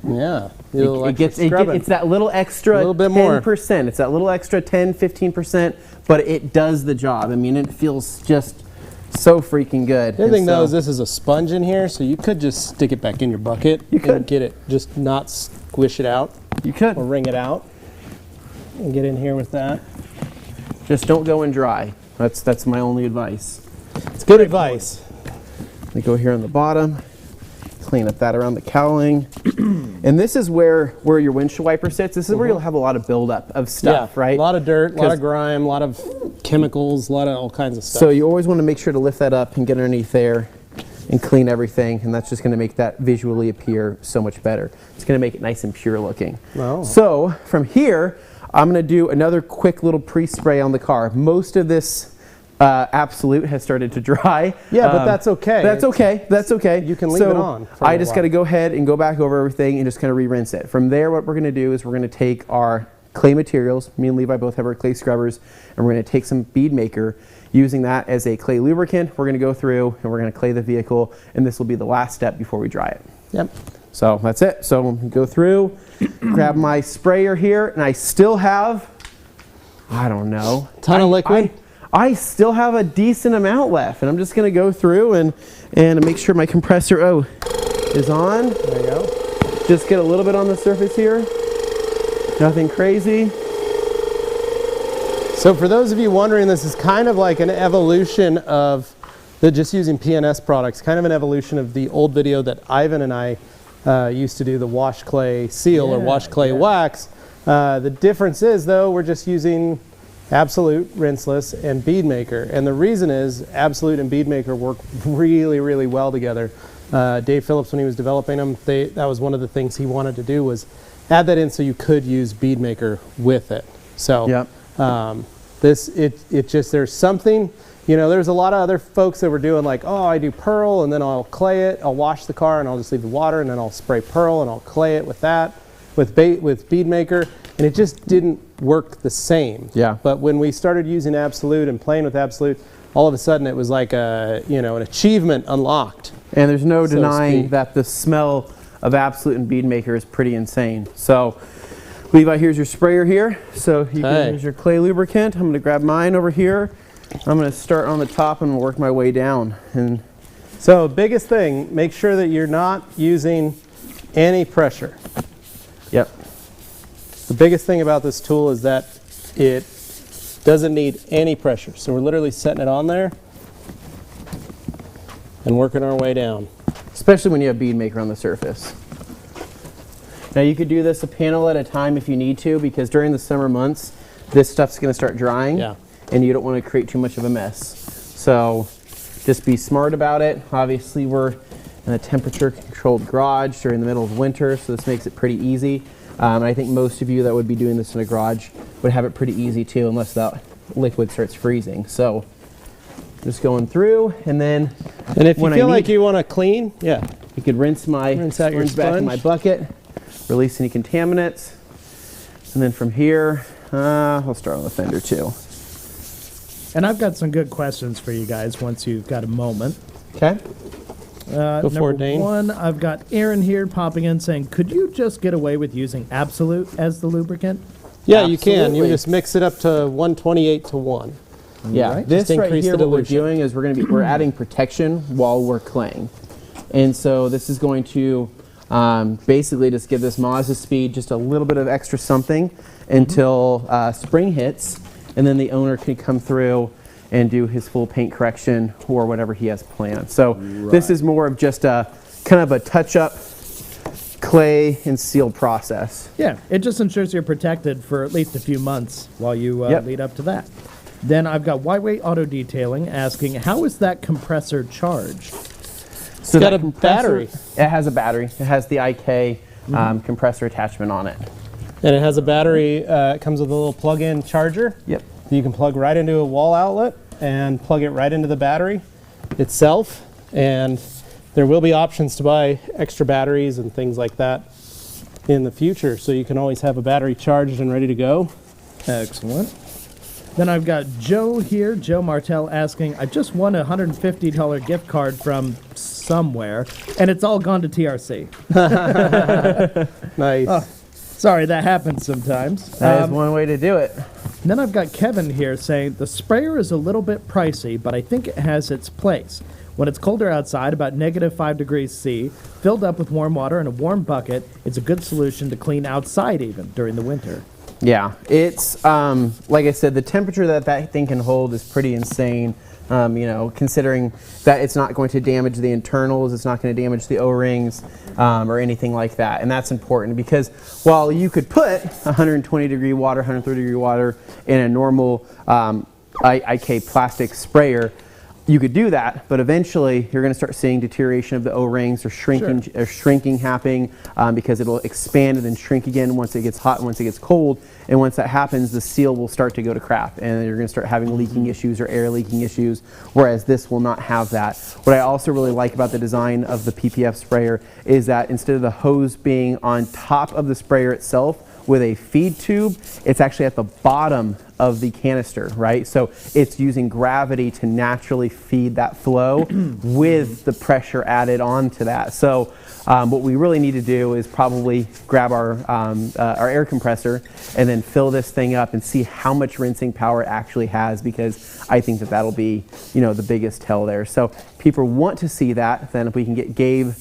Yeah. It's that little extra 10%. It's that little extra 10, 15%, but it does the job. I mean, it feels just so freaking good. The other thing though is this is a sponge in here, so you could just stick it back in your bucket. You could get it, just not squish it out. You could. Or wring it out and get in here with that. Just don't go in dry. That's my only advice. It's good advice. We go here on the bottom. Clean up that around the cowling. And this is where your windshield wiper sits. This is where you'll have a lot of buildup of stuff, right? A lot of dirt, a lot of grime, a lot of chemicals, a lot of all kinds of stuff. So you always want to make sure to lift that up and get underneath there and clean everything, and that's just going to make that visually appear so much better. It's going to make it nice and pure looking. Oh. So from here, I'm going to do another quick little pre-spray on the car. Most of this Absolute has started to dry. Yeah, but that's okay. That's okay. That's okay. You can leave it on. I just got to go ahead and go back over everything and just kind of re-rinse it. From there, what we're going to do is we're going to take our clay materials. Me and Levi both have our clay scrubbers, and we're going to take some Bead Maker, using that as a clay lubricant. We're going to go through and we're going to clay the vehicle, and this will be the last step before we dry it. Yep. So that's it. So I'm going to go through, grab my sprayer here, and I still have, I don't know, ton of liquid. I still have a decent amount left, and I'm just going to go through and make sure my compressor is on. There you go. Just get a little bit on the surface here. Nothing crazy. So for those of you wondering, this is kind of like an evolution of just using P&S products, kind of an evolution of the old video that Ivan and I used to do, the wash clay seal or wash clay wax. The difference is, though, we're just using Absolute, Rinseless, and Bead Maker. And the reason is Absolute and Bead Maker work really, really well together. Dave Phillips, when he was developing them, that was one of the things he wanted to do, was add that in so you could use Bead Maker with it. So there's something, you know, there's a lot of other folks that were doing like, oh, I do pearl and then I'll clay it, I'll wash the car and I'll just leave the water, and then I'll spray pearl and I'll clay it with that, with Bead Maker. And it just didn't work the same. Yeah. But when we started using Absolute and playing with Absolute, all of a sudden it was like a, you know, an achievement unlocked. And there's no denying that the smell of Absolute and Bead Maker is pretty insane. So, Levi, here's your sprayer here. So here's your clay lubricant. I'm going to grab mine over here. I'm going to start on the top and work my way down. And so biggest thing, make sure that you're not using any pressure. Yep. The biggest thing about this tool is that it doesn't need any pressure. So we're literally setting it on there and working our way down. Especially when you have Bead Maker on the surface. Now you could do this a panel at a time if you need to, because during the summer months, this stuff's going to start drying, and you don't want to create too much of a mess. So just be smart about it. Obviously we're in a temperature controlled garage during the middle of winter, so this makes it pretty easy. And I think most of you that would be doing this in a garage would have it pretty easy too, unless that liquid starts freezing. So just going through, and then if you feel like you want to clean, you could rinse back in my bucket, release any contaminants, and then from here, I'll start on the fender too. And I've got some good questions for you guys once you've got a moment. Okay. Go for it, Dane. One, I've got Aaron here popping in saying, could you just get away with using Absolute as the lubricant? Yeah, you can. You just mix it up to 128 to 1. Yeah, right? This right here, what we're doing is we're adding protection while we're claying. And so this is going to basically just give this Mazdaspeed just a little bit of extra something until spring hits, and then the owner can come through and do his full paint correction or whatever he has planned. So this is more of just a kind of a touch-up clay and seal process. Yeah, it just ensures you're protected for at least a few months while you lead up to that. Then I've got Y-Way Auto Detailing asking, how is that compressor charged? So It's got that a battery. It has a battery. It has the IK compressor attachment on it. And it has a battery, it comes with a little plug-in charger. Yep. You can plug right into a wall outlet and plug it right into the battery itself. And there will be options to buy extra batteries and things like that in the future. So you can always have a battery charged and ready to go. Excellent. Then I've got Joe here, Joe Martell, asking, I just won a $150 gift card from somewhere, and it's all gone to TRC. Nice. Oh, sorry, that happens sometimes. That is one way to do it. Then I've got Kevin here saying, the sprayer is a little bit pricey, but I think it has its place. When it's colder outside, about -5 degrees C, filled up with warm water in a warm bucket, it's a good solution to clean outside even during the winter. Yeah, it's like I said, the temperature that thing can hold is pretty insane. You know, considering that it's not going to damage the internals, it's not going to damage the O-rings or anything like that. And that's important because while you could put 120 degree water, 130 degree water in a normal IK plastic sprayer, you could do that, but eventually you're going to start seeing deterioration of the O-rings or shrinking happening because it'll expand and then shrink again once it gets hot and once it gets cold. And once that happens, the seal will start to go to crap and you're going to start having leaking issues or air leaking issues, whereas this will not have that. What I also really like about the design of the PPF sprayer is that instead of the hose being on top of the sprayer itself with a feed tube, it's actually at the bottom of the canister, right? So it's using gravity to naturally feed that flow with the pressure added onto that. So what we really need to do is probably grab our air compressor and then fill this thing up and see how much rinsing power it actually has, because I think that that'll be, you know, the biggest tell there. So if people want to see that, then if we can get Gabe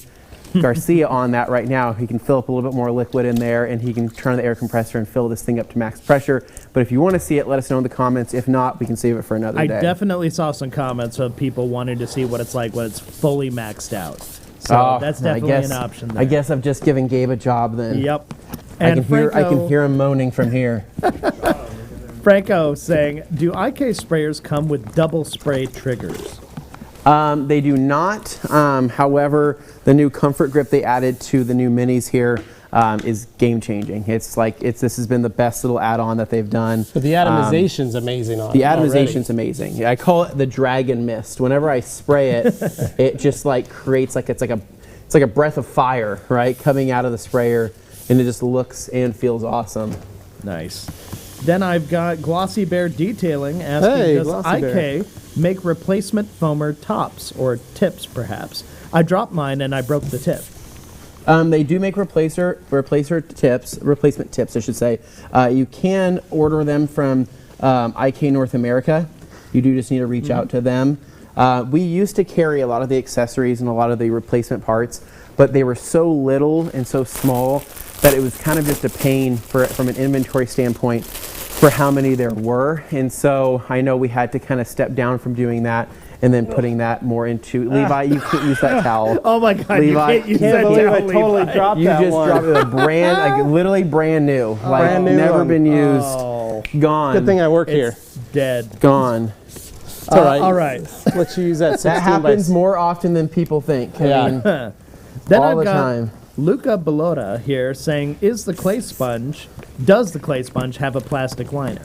Garcia on that right now, he can fill up a little bit more liquid in there and he can turn on the air compressor and fill this thing up to max pressure. But if you want to see it, let us know in the comments. If not, we can save it for another day. I definitely saw some comments of people wanting to see what it's like when it's fully maxed out. So that's definitely an option there. I guess I've just given Gabe a job then. Yep. I can hear him moaning from here. Franco saying, do IK sprayers come with double spray triggers? They do not. However, the new comfort grip they added to the new minis here is game changing. It's like this has been the best little add-on that they've done. But the atomization's amazing on it. The atomization's amazing. I call it the dragon mist. Whenever I spray it, it just like creates like it's like a breath of fire, right, coming out of the sprayer, and it just looks and feels awesome. Nice. Then I've got Glossy Bear Detailing asking, does IK make replacement foamer tops or tips perhaps? I dropped mine and I broke the tip. They do make replacement tips, I should say. You can order them from IK North America. You do just need to reach out to them. We used to carry a lot of the accessories and a lot of the replacement parts, but they were so little and so small that it was kind of just a pain from an inventory standpoint for how many there were. And so I know we had to kind of step down from doing that and then putting that more into Levi. You can't use that towel. Oh my God! Levi, you can't use that believe towel, I totally Levi. dropped you that just one. dropped it, a brand, like literally brand new, like Brand new never one. been used, Oh, gone. Good thing I work here. it's dead. Gone. It's all right. All right. Let you use that 16 That by happens more often than people think. Yeah. I mean, Then all I've the got time. Luca Bellotta here saying, does the clay sponge have a plastic liner?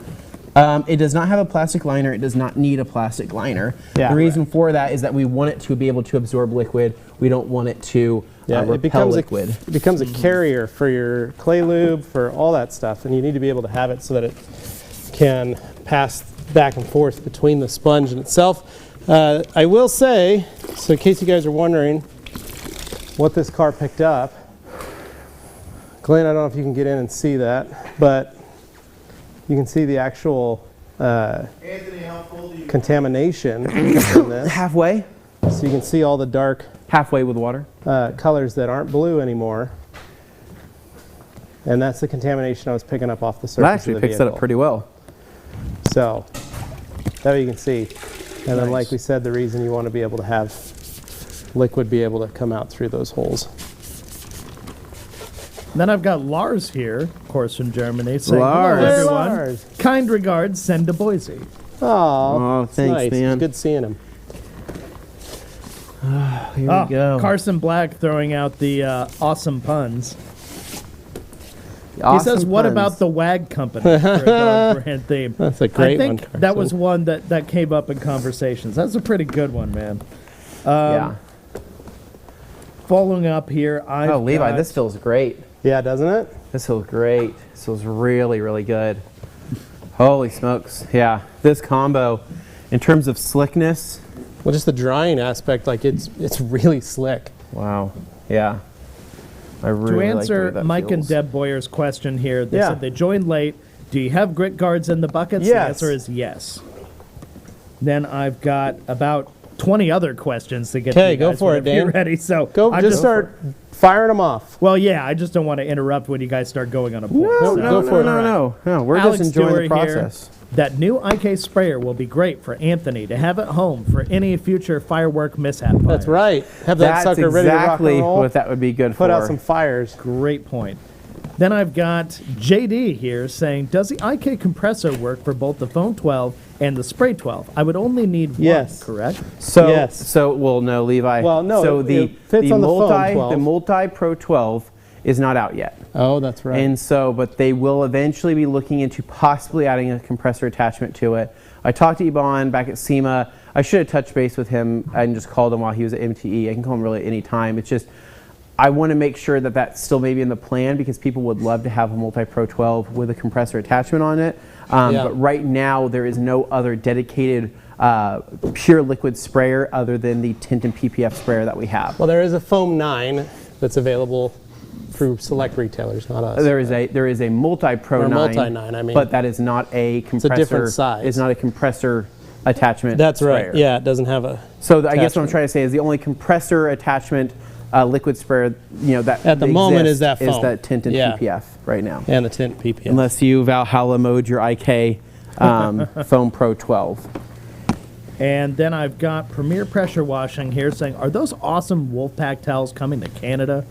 It does not have a plastic liner. It does not need a plastic liner. Yeah. The reason for that is that we want it to be able to absorb liquid. We don't want it to repel liquid. It becomes a carrier for your clay lube, for all that stuff, and you need to be able to have it so that it can pass back and forth between the sponge and itself. I will say, so in case you guys are wondering what this car picked up, Glenn, I don't know if you can get in and see that, but you can see the actual Anthony, how full do you contamination in this. Halfway. So you can see all the dark Halfway with water. colors that aren't blue anymore. And that's the contamination I was picking up off the surface That actually of the picks that vehicle. up pretty well. So that way you can see. And then Nice. like we said, the reason you want to be able to have liquid be able to come out through those holes. Then I've got Lars here, of course, from Germany, saying, Lars. hello, Hey, everyone. Lars. Kind regards, send to Boise. Oh, thanks, nice. man. Good seeing him. Here we go. Carson Black throwing out the awesome puns. Awesome He says, what puns. about the WAG company for a dog brand theme? That's a great I think one, that was Carson. one that came up in conversations. That's a pretty good one, man. Yeah. Following up here, Oh, Levi, this feels great. Yeah, doesn't it? This feels great. This feels really, really good. Holy smokes. Yeah. This combo, in terms of slickness, Well, just the drying aspect, like it's really slick. wow. Yeah. I really To like the way answer that Mike and feels. Deb Boyer's question here, they Yeah. said they joined late. Do you have grit guards in the buckets? Yes. The answer is yes. Then I've got about 20 other questions to get to. Okay, you go guys for it, whenever you're Dan. ready. So Go, I just start firing them off. Well, yeah, I just don't want to interrupt when you guys start going on a point. No, So go for it. No, we're Alex just enjoying Stewart the process. Here, that new IK sprayer will be great for Anthony to have at home for any future firework mishap. That's fires. right. Have that That's sucker ready to rock exactly and roll. what that would be good for. Put out some fires. Great point. Then I've got JD here saying, does the IK compressor work for both the Foam 12 and the Spray 12? I would only need one, Yes. correct? So, Yes. well, no, Levi. Well, no, So it fits on the Foam 12. the multi Pro 12 is not out yet. Oh, that's right. And so, but they will eventually be looking into possibly adding a compressor attachment to it. I talked to Iban back at SEMA. I should have touched base with him and just called him while he was at MTE. I can call him really at any time. It's just, I want to make sure that that's still maybe in the plan because people would love to have a multi Pro 12 with a compressor attachment on it. Yeah. But right now, there is no other dedicated pure liquid sprayer other than the tint and PPF sprayer that we have. Well, there is a Foam 9 that's available through select retailers, not us. There is a multi Pro Or 9, multi-9, I mean. but that is not a compressor. different size. It's not a compressor attachment. That's sprayer. right. Yeah, it doesn't have a. So I guess what I'm attachment. trying to say is the only compressor attachment liquid sprayer, that At the moment is that exists foam. is that tint and Yeah. PPF right now. And the tint PPF. Unless you Valhalla mode your IK Foam Pro 12. And then I've got Premier Pressure Washing here saying, are those awesome Wolfpack towels coming to Canada?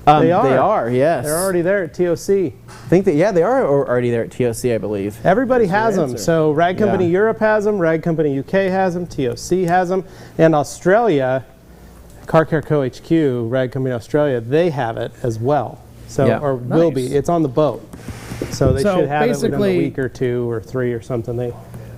They are. They are, yes. They're already there at TOC. I think that, yeah, they are already there at TOC, I believe. Everybody has your them. answer. So Rag Company Yeah. Europe has them, Rag Company UK has them, TOC has them, and Australia, Car Care Co. HQ, Rag Company Australia, they have it as well. So, Yeah. or will Nice. be. It's on the boat. So they So should have it within basically- a week or 2 or 3 or something.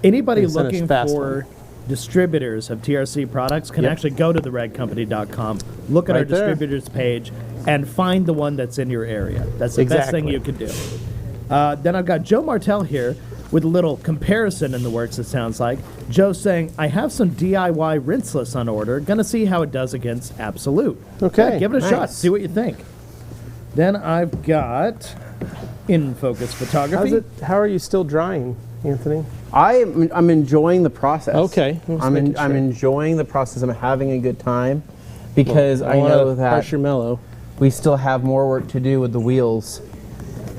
Anybody They sent us looking fast for distributors of TRC products can Yep. actually go to the redcompany.com, look at our Right there. distributors page, and find the one that's in your area. That's the best thing Exactly. you can do. Then I've got Joe Martell here with a little comparison in the works, it sounds like. Joe saying, I have some DIY rinseless on order. Gonna see how it does against Absolute. Okay, Yeah, give it a shot. nice. See what you think. Then I've got In Focus Photography. How are you still drying, Anthony? I'm enjoying the process. Okay, just making I'm sure. enjoying the process. I'm having a good time because I wanna know that pressure mellow. we still have more work to do with the wheels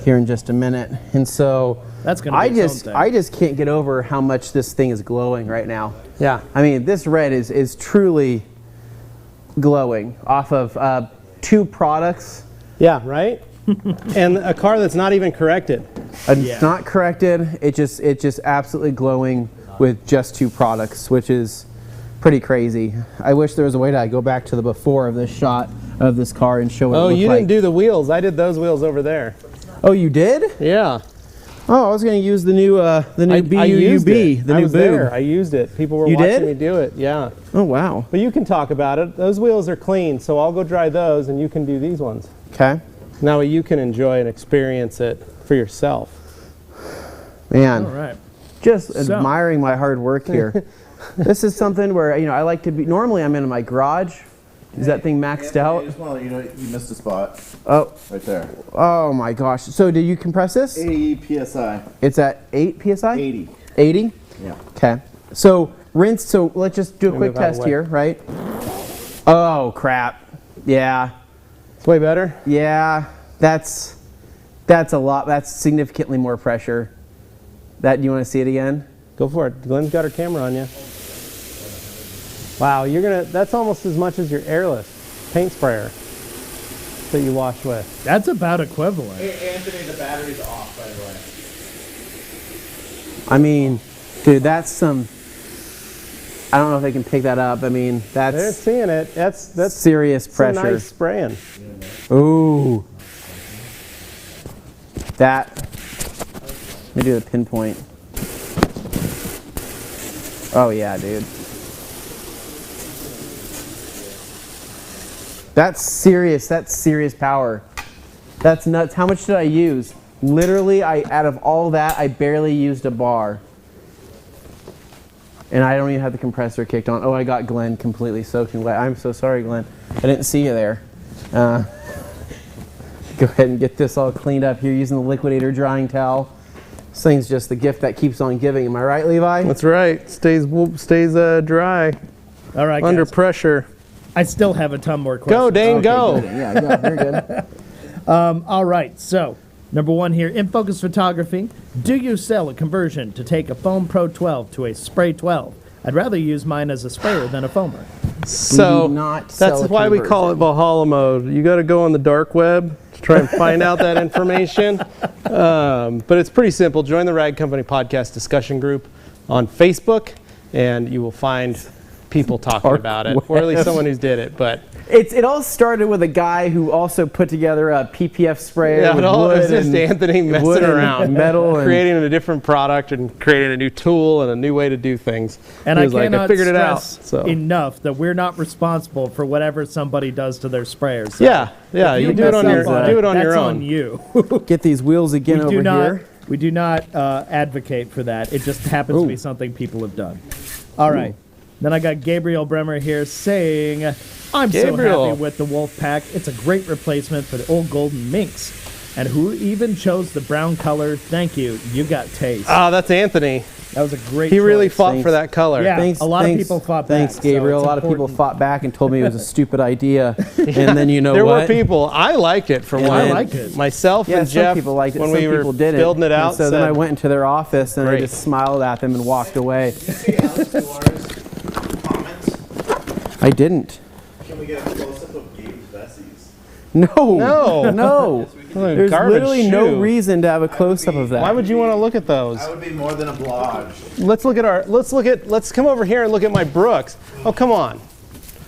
here in just a minute. And so That's gonna be its own thing. I just can't get over how much this thing is glowing right now. Yeah. I mean, this red is truly glowing off of 2 products. Yeah, right? And a car that's not even corrected. Yeah. It's not corrected. It's just absolutely glowing with just 2 products, which is pretty crazy. I wish there was a way to go back to the before of this shot of this car and show what Oh, it looked you like. didn't do the wheels. I did those wheels over there. Oh, you did? Yeah. Oh, I was going to use the new I used BUUB, it. the I new was boob. there. I used it. People were You watching did? me do it. Yeah. Oh, wow. But you can talk about it. Those wheels are clean, so I'll go dry those, and you can do these ones. Okay. Now you can enjoy and experience it for yourself. Man, All right. just So- admiring my hard work here. This is something where, I like to be, normally I'm in my garage. Is that thing maxed I out? just want to let you know you missed a spot Oh, right there. oh my gosh. So did you compress this? 80 psi. It's at 8 PSI? 80. 80? Yeah. Okay. So rinse, so let's just do a Let me quick move out of test the way. here, right? Oh, crap. Yeah. It's way better. Yeah. That's a lot. That's significantly more pressure. Do you want to see it again? Go for it. Glenn's got her camera on you. Wow, that's almost as much as your airless paint sprayer. that you wash with. That's about equivalent. Hey, Anthony, the battery's off, by the way. I mean, dude, that's some. I don't know if they can pick that up. I mean, They're that's seeing it. That's serious pressure. Some nice spraying. Ooh. That. Let me do the pinpoint. Oh, yeah, dude. That's serious power. That's nuts. How much did I use? Literally, out of all that, I barely used a bar. And I don't even have the compressor kicked on. Oh, I got Glenn completely soaking wet. I'm so sorry, Glenn. I didn't see you there. Go ahead and get this all cleaned up here using the liquidator drying towel. This thing's just the gift that keeps on giving. Am I right, Levi? That's right. Stays dry. All right, Under guys. pressure. I still have a ton more questions. Go, Dane, go. Good. Yeah, go. You're good. All right, so number one here, in focus photography. Do you sell a conversion to take a Foam Pro 12 to a Spray 12? I'd rather use mine as a sprayer than a foamer. So do not sell that's a why we call it Valhalla mode. You got to go on the dark web to try and find out that information. But it's pretty simple. Join the Rag Company Podcast discussion group on Facebook, and you will find people talking about it, or at least someone who's did it. But It all started with a guy who also put together a PPF sprayer. yeah, with it wood was just and Anthony messing wood and around, metal, and creating a different product and creating a new tool and a new way to do things. And He I was like, cannot figured it out. stress So enough that we're not responsible for whatever somebody does to their sprayers. So yeah, if you do it mess on up your that's own. on you. get these wheels again over here. We do not advocate for that. It just happens to be something people have done. All right. Then I got Gabriel Bremer here saying, I'm so Gabriel. happy with the Wolf Pack. It's a great replacement for the old golden minks. And who even chose the brown color? Thank you. You got taste. Ah, that's Anthony. That was a great He really choice. fought for that color. Yeah. A lot of people fought back, Thanks, so Gabriel. it's A lot of people important. fought back and told me it was a stupid idea. And then you know There what? were people. I liked it for And one. then- I like it. Myself Yeah, and some Jeff, people liked it. when Some we were people didn't. building it out, And so then said, I went into their office and I Great. just smiled at them and walked away. See Alex Duar's comments? I didn't. Can we get a close-up of Gabe's Bessies? No. No. No. There's Garbage literally no shoe. reason to have a close-up of that. Why would you want to look at those? That would be more than a blodge. Let's come over here and look at my Brooks. Oh, come on.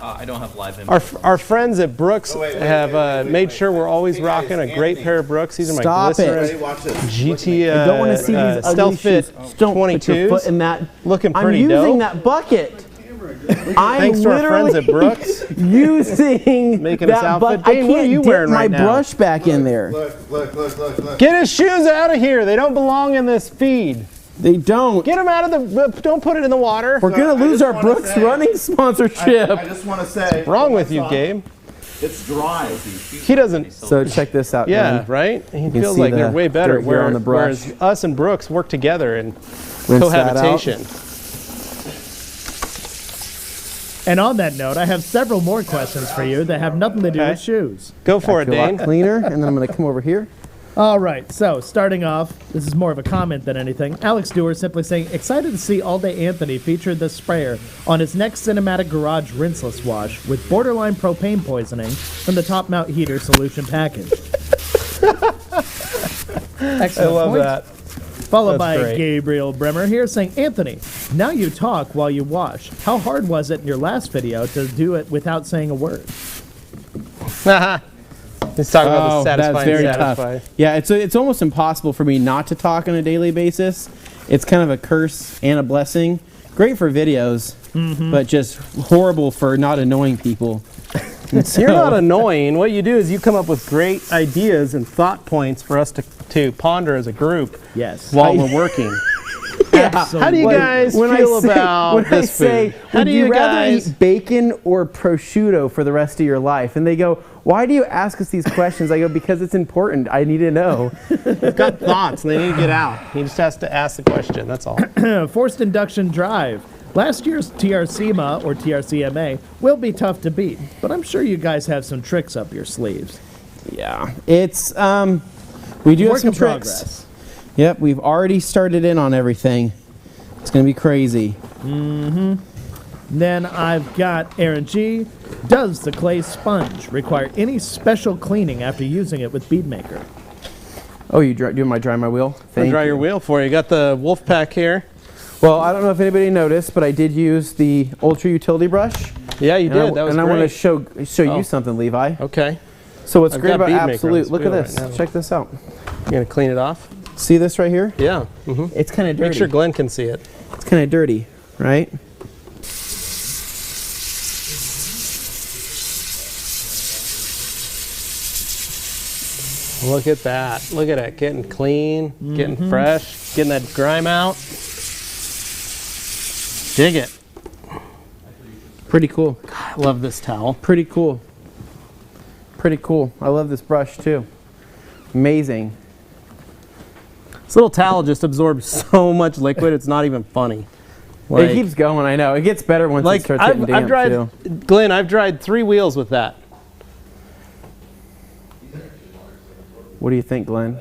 I don't have live info. Our friends at Brooks wait, have wait, made wait. sure we're always Hey, guys, rocking a great Anthony. pair of Brooks. These are my Stop it. Glycerin Ready? Watch this. GT I don't want to see these ugly Stealth Fit shoes. Don't put your foot 22s. in that. Looking I'm pretty using dope. that bucket. I'm Thanks to our friends at literally Brooks. using Making this that outfit. bucket. I Dane, what are can't you dip wearing my right now? brush back in there. Look. Get his shoes out of here. They don't belong in this feed. They don't. Get them out of the. Don't put it in the water. We're gonna I lose just our wanna Brooks say- running sponsorship. I just want to say. Wrong with you, Gabe? It's dry. He doesn't. So check this out. Yeah, man. right? He can feels see like the they're way better. dirt here on the brush. Whereas us and Brooks work together in Rinse that out. cohabitation. And on that note, I have several more questions for you that have nothing to do Okay. with shoes. Go for it, Feel a lot Dane. cleaner, and then I'm gonna come over here. All right, so starting off, this is more of a comment than anything. Alex Dewar simply saying, excited to see All Day Anthony feature this sprayer on his next Cinematic Garage Rinseless Wash with borderline propane poisoning from the top mount heater solution package. Excellent I love point. that. Followed That's by great. Gabriel Bremer here saying, Anthony, now you talk while you wash. How hard was it in your last video to do it without saying a word? He's talking about the satisfying. that's very satisfying. tough. Yeah, it's almost impossible for me not to talk on a daily basis. It's kind of a curse and a blessing. Great for videos, but just horrible for not annoying people. And so- You're not annoying. What you do is you come up with great ideas and thought points for us to ponder as a group Yes. while we're working. How do you Like, guys feel about when this I say, food? How would do you you rather guys? eat bacon or prosciutto for the rest of your life? And they go, why do you ask us these questions? I go, because it's important. I need to know. They've got thoughts and they need to get out. He just has to ask the question. That's all. Forced induction drive. Last year's TRCMA or TRCMA will be tough to beat, but I'm sure you guys have some tricks up your sleeves. Yeah, it's we do have Work some in tricks. progress. Yep, we've already started in on everything. It's gonna be crazy. Then I've got Aaron G. Does the clay sponge require any special cleaning after using it with Bead Maker? Oh, you doing my dry my wheel? I'll dry your wheel for you. Got the wolf pack here. Well, I don't know if anybody noticed, but I did use the Ultra Utility Brush. Yeah, you did. That was and great. I want to show you something, Levi. Okay. So what's I've great got about Bead Maker on Absolute, this look at wheel this. right now. Check this out. You gonna clean it off? See this right here? Yeah. It's kind of dirty. Make sure Glenn can see it. It's kind of dirty, right? Look at that. Look at it. Getting clean, getting fresh, getting that grime out. Dig it. Pretty cool. I love this towel. Pretty cool. Pretty cool. I love this brush too. Amazing. This little towel just absorbs so much liquid, it's not even funny. It keeps going, I know. It gets better once it starts getting damp too. Glenn, I've dried 3 wheels with that. What do you think, Glenn?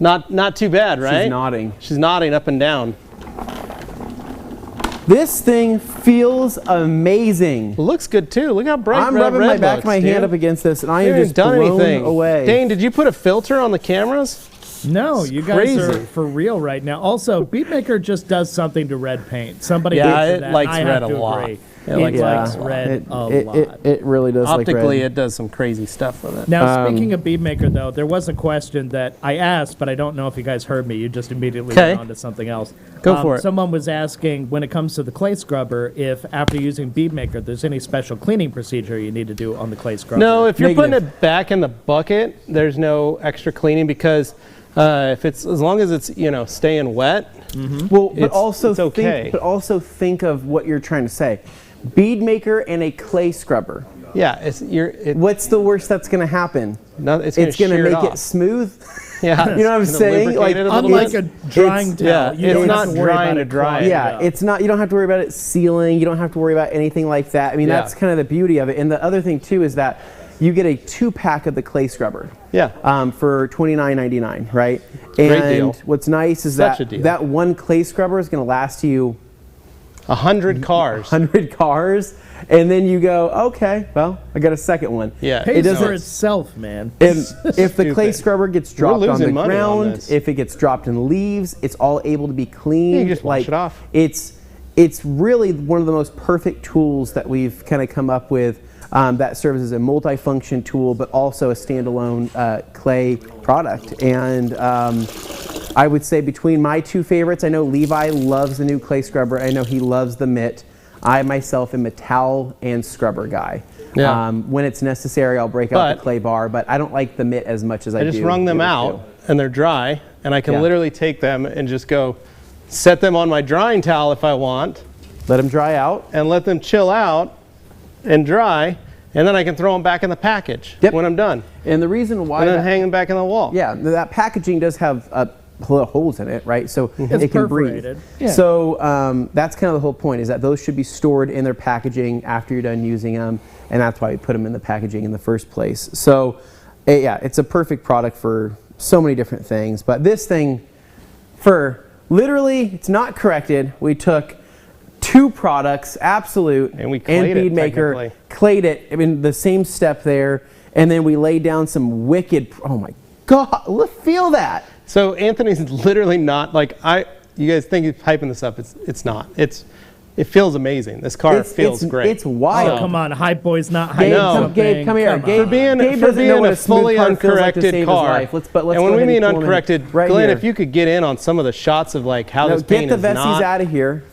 Not too bad, right? She's nodding. She's nodding up and down. This thing feels amazing. It looks good too. Look how bright I'm red rubbing my back of looks, my dude. hand up against this, and I You am haven't just done blown anything. away. Dane, did you put a filter on the cameras? No, you guys are crazy. for real right now. Also, Bead Maker just does something to red paint. Somebody Yeah, did it that. likes I red have a to lot. agree. It It likes likes red red a lot. It really does Optically, like red. it does some crazy stuff with it. Now, speaking of Bead Maker, though, there was a question that I asked, but I don't know if you guys heard me. You just immediately Okay. went on to something else. Go for it. Someone was asking, when it comes to the clay scrubber, if after using Bead Maker, there's any special cleaning procedure you need to do on the clay scrubber. No, if you're putting Negative. it back in the bucket, there's no extra cleaning because if it's as long as it's staying wet. Well, but It's okay. also think of what you're trying to say. Bead Maker and a clay scrubber. Yeah, it's What's the worst that's going to happen? it's It's going to shear make off. it smooth. Yeah, You know what I'm it's gonna saying? lubricate Like, it a little Unlike bit. a drying towel, yeah, you it's don't not have to worry drying about to it dry. clogging Yeah, up. it's not. You don't have to worry about it sealing. You don't have to worry about anything like that. I mean, Yeah. that's kind of the beauty of it. And the other thing too is that you get a 2-pack of the clay scrubber. Yeah. For $29.99, right? Great And deal. what's nice is Such a that deal. that one clay scrubber is going to last you 100 cars. 100 cars, and then you go, okay, well, I got a second one. Yeah, Pays doesn't- for itself, man. And if the clay Stupid. scrubber gets dropped on losing the money on ground, this. if it gets dropped in leaves, it's all able to be cleaned. Yeah, you just wash it off. It's really one of the most perfect tools that we've kind of come up with that serves as a multi-function tool, but also a standalone clay product. And I would say between my 2 favorites, I know Levi loves the new clay scrubber. I know he loves the mitt. I myself am a towel and scrubber guy. Yeah. When it's necessary, I'll break out But- the clay bar, but I don't like the mitt as much as I do. I just wrung them the other out two. and they're dry, and I can Yeah. literally take them and just go set them on my drying towel if I want, Let them dry out. and let them chill out and dry, and then I can throw them back in the package Yep. when I'm done, And the reason why and then that- hang them back in the wall. yeah, that packaging does have holes in it, right? So It's it can perforated. breathe. So that's kind of the whole point, is that those should be stored in their packaging after you're done using them, and that's why we put them in the packaging in the first place. So yeah, it's a perfect product for so many different things. But this thing, for literally, it's not corrected. We took 2 products, Absolute And we clayed it, Bead Maker, technically. clayed it. I mean, the same step there, and then we laid down some wicked. Oh my God! Feel that. So Anthony's literally not like you guys think he's hyping this up. It's not. It feels amazing. This car feels great. It's wild. Oh, come on, hype boy's not hype. Gabe, No. Gabe, come here. on. Gabe, for being Gabe doesn't know what a a smooth fully car feels like to uncorrected save his car. life. Let's and go when ahead we mean pull him in. uncorrected, Right Glenn, here. if you could get in on some of the shots of like how No, this get paint the is Vessies not. out of here.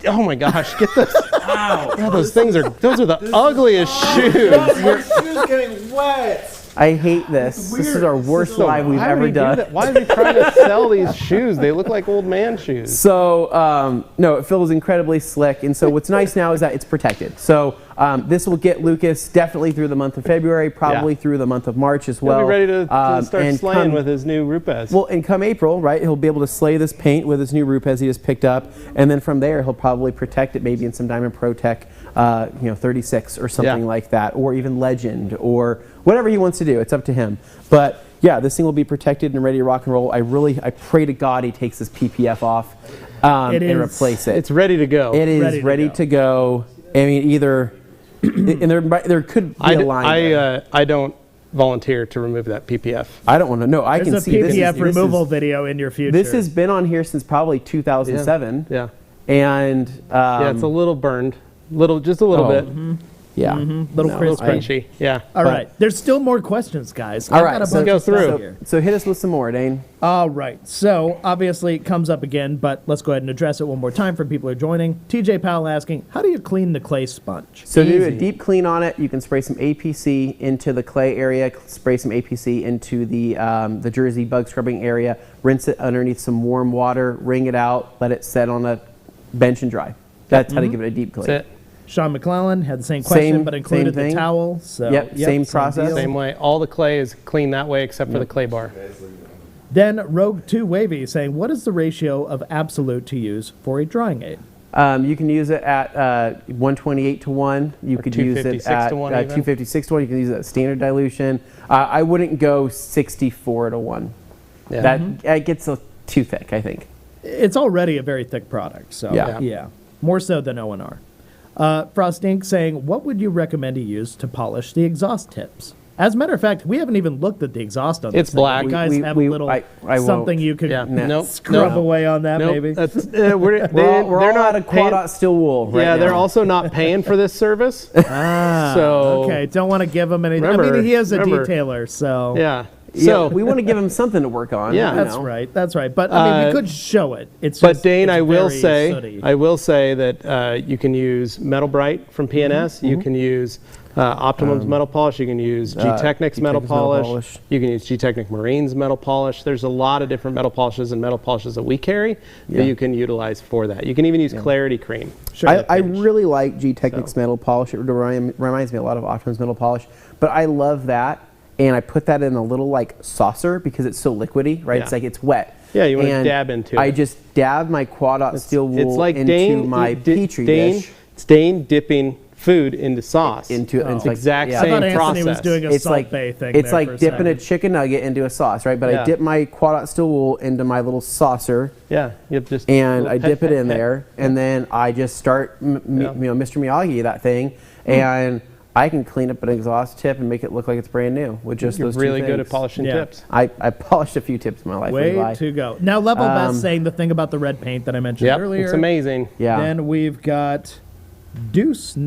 Oh my gosh, get the. Wow. Yeah, those are the ugliest shoes. Your shoe's getting wet. I hate this. This is our worst live we've Why would ever he do done. that? Why is he trying to sell these shoes? They look like old man shoes. So, no, it feels incredibly slick. And so what's nice now is that it's protected. So this will get Lucas definitely through the month of February, probably Yeah. through the month of March as He'll well. be ready to start and slaying with his new Rupes. Well, and come April, right, he'll be able to slay this paint with his new Rupes he just picked up. And then from there, he'll probably protect it maybe in some Diamond Pro Tech, 36 or something Yeah. like that, or even Legend, or whatever he wants to do. It's up to him. But yeah, this thing will be protected and ready to rock and roll. I pray to God he takes this PPF off and It is- replace it. It's ready to go. It is ready to go. I mean, either And there could be a line. I don't volunteer to remove that PPF. I don't want to know. I There's can see a PPF this removal video in your future. This has been on here since probably 2007. Yeah. And Yeah, it's a little burned. Just a little bit. yeah, little A little crispy. crunchy. Yeah. All right. There's still more questions, guys. All I've right, got a so bunch go of stuff through. here. So hit us with some more, Dane. All right. So obviously it comes up again, but let's go ahead and address it one more time for people who are joining. TJ Powell asking, how do you clean the clay sponge? So do a deep clean on it. You can spray some APC into the clay area, spray some APC into the jersey bug scrubbing area, rinse it underneath some warm water, wring it out, let it set on a bench and dry. That's how to give it a deep clean. That's it. Sean McClellan had the same question, but included the thing. towel. So Yep, same process. deal. Same way. All the clay is clean that way except for the clay bar. Then Rogue 2 Wavy saying, what is the ratio of Absolute to use for a drying aid? You can use it at 128 to 1. You could use it 256 at to 1 even? 256 to 1. You can use it at standard dilution. I wouldn't go 64 to 1. Yeah. That gets too thick, I think. It's already a very thick product, so Yeah. more so than O&R. Frost Inc. saying, what would you recommend to use to polish the exhaust tips? As a matter of fact, we haven't even looked at the exhaust on this It's thing. black. You guys have a little I something won't. you could Yeah. Nope. scrub Nope. away on that, Nope. maybe? That's, We're all not out of quad steel wool right Yeah, now. they're also not paying for this service. So Okay, don't want to give him anything. I Remember- mean, he is a remember- detailer, so... Yeah. So So we want to give them something to work on. Yeah. you That's know. right. That's right. But I mean, we could show it. It's just, But Dane, it's I will very say, sooty. that you can use Metal Bright from P&S. You can use Optimum's metal polish. You can use G-Technic's metal polish. You can use G-Technic Marine's metal polish. There's a lot of different metal polishes and metal polishes that we carry that you can utilize for that. You can even use Clarity Cream. Sure, I really like G-Technic's metal polish. It reminds me a lot of Optimum's metal polish. But I love that. And I put that in a little like saucer because it's so liquidy, right? Yeah. It's like it's wet. Yeah, you want to And dab into it. I just dab my quad steel wool It's like into my Petri dish. It's Dane dipping food into sauce. It's like- exact yeah. I same thought Anthony process. was doing a It's salt like bay thing. it's there like for a dipping a second. chicken nugget into a sauce, right? But Yeah. I dip my quad steel wool into my little saucer, Yeah, you just and I dip it in there, and then I just start, Mr. Miyagi that thing, and I can clean up an exhaust tip and make it look like it's brand new with just You're those really two good at things. polishing Yeah. tips. I polished a few tips in my life. Way Levi. to go. Now, Level Best saying the thing about the red paint that I mentioned Yep, earlier. it's amazing. Yeah. Then we've got Deuce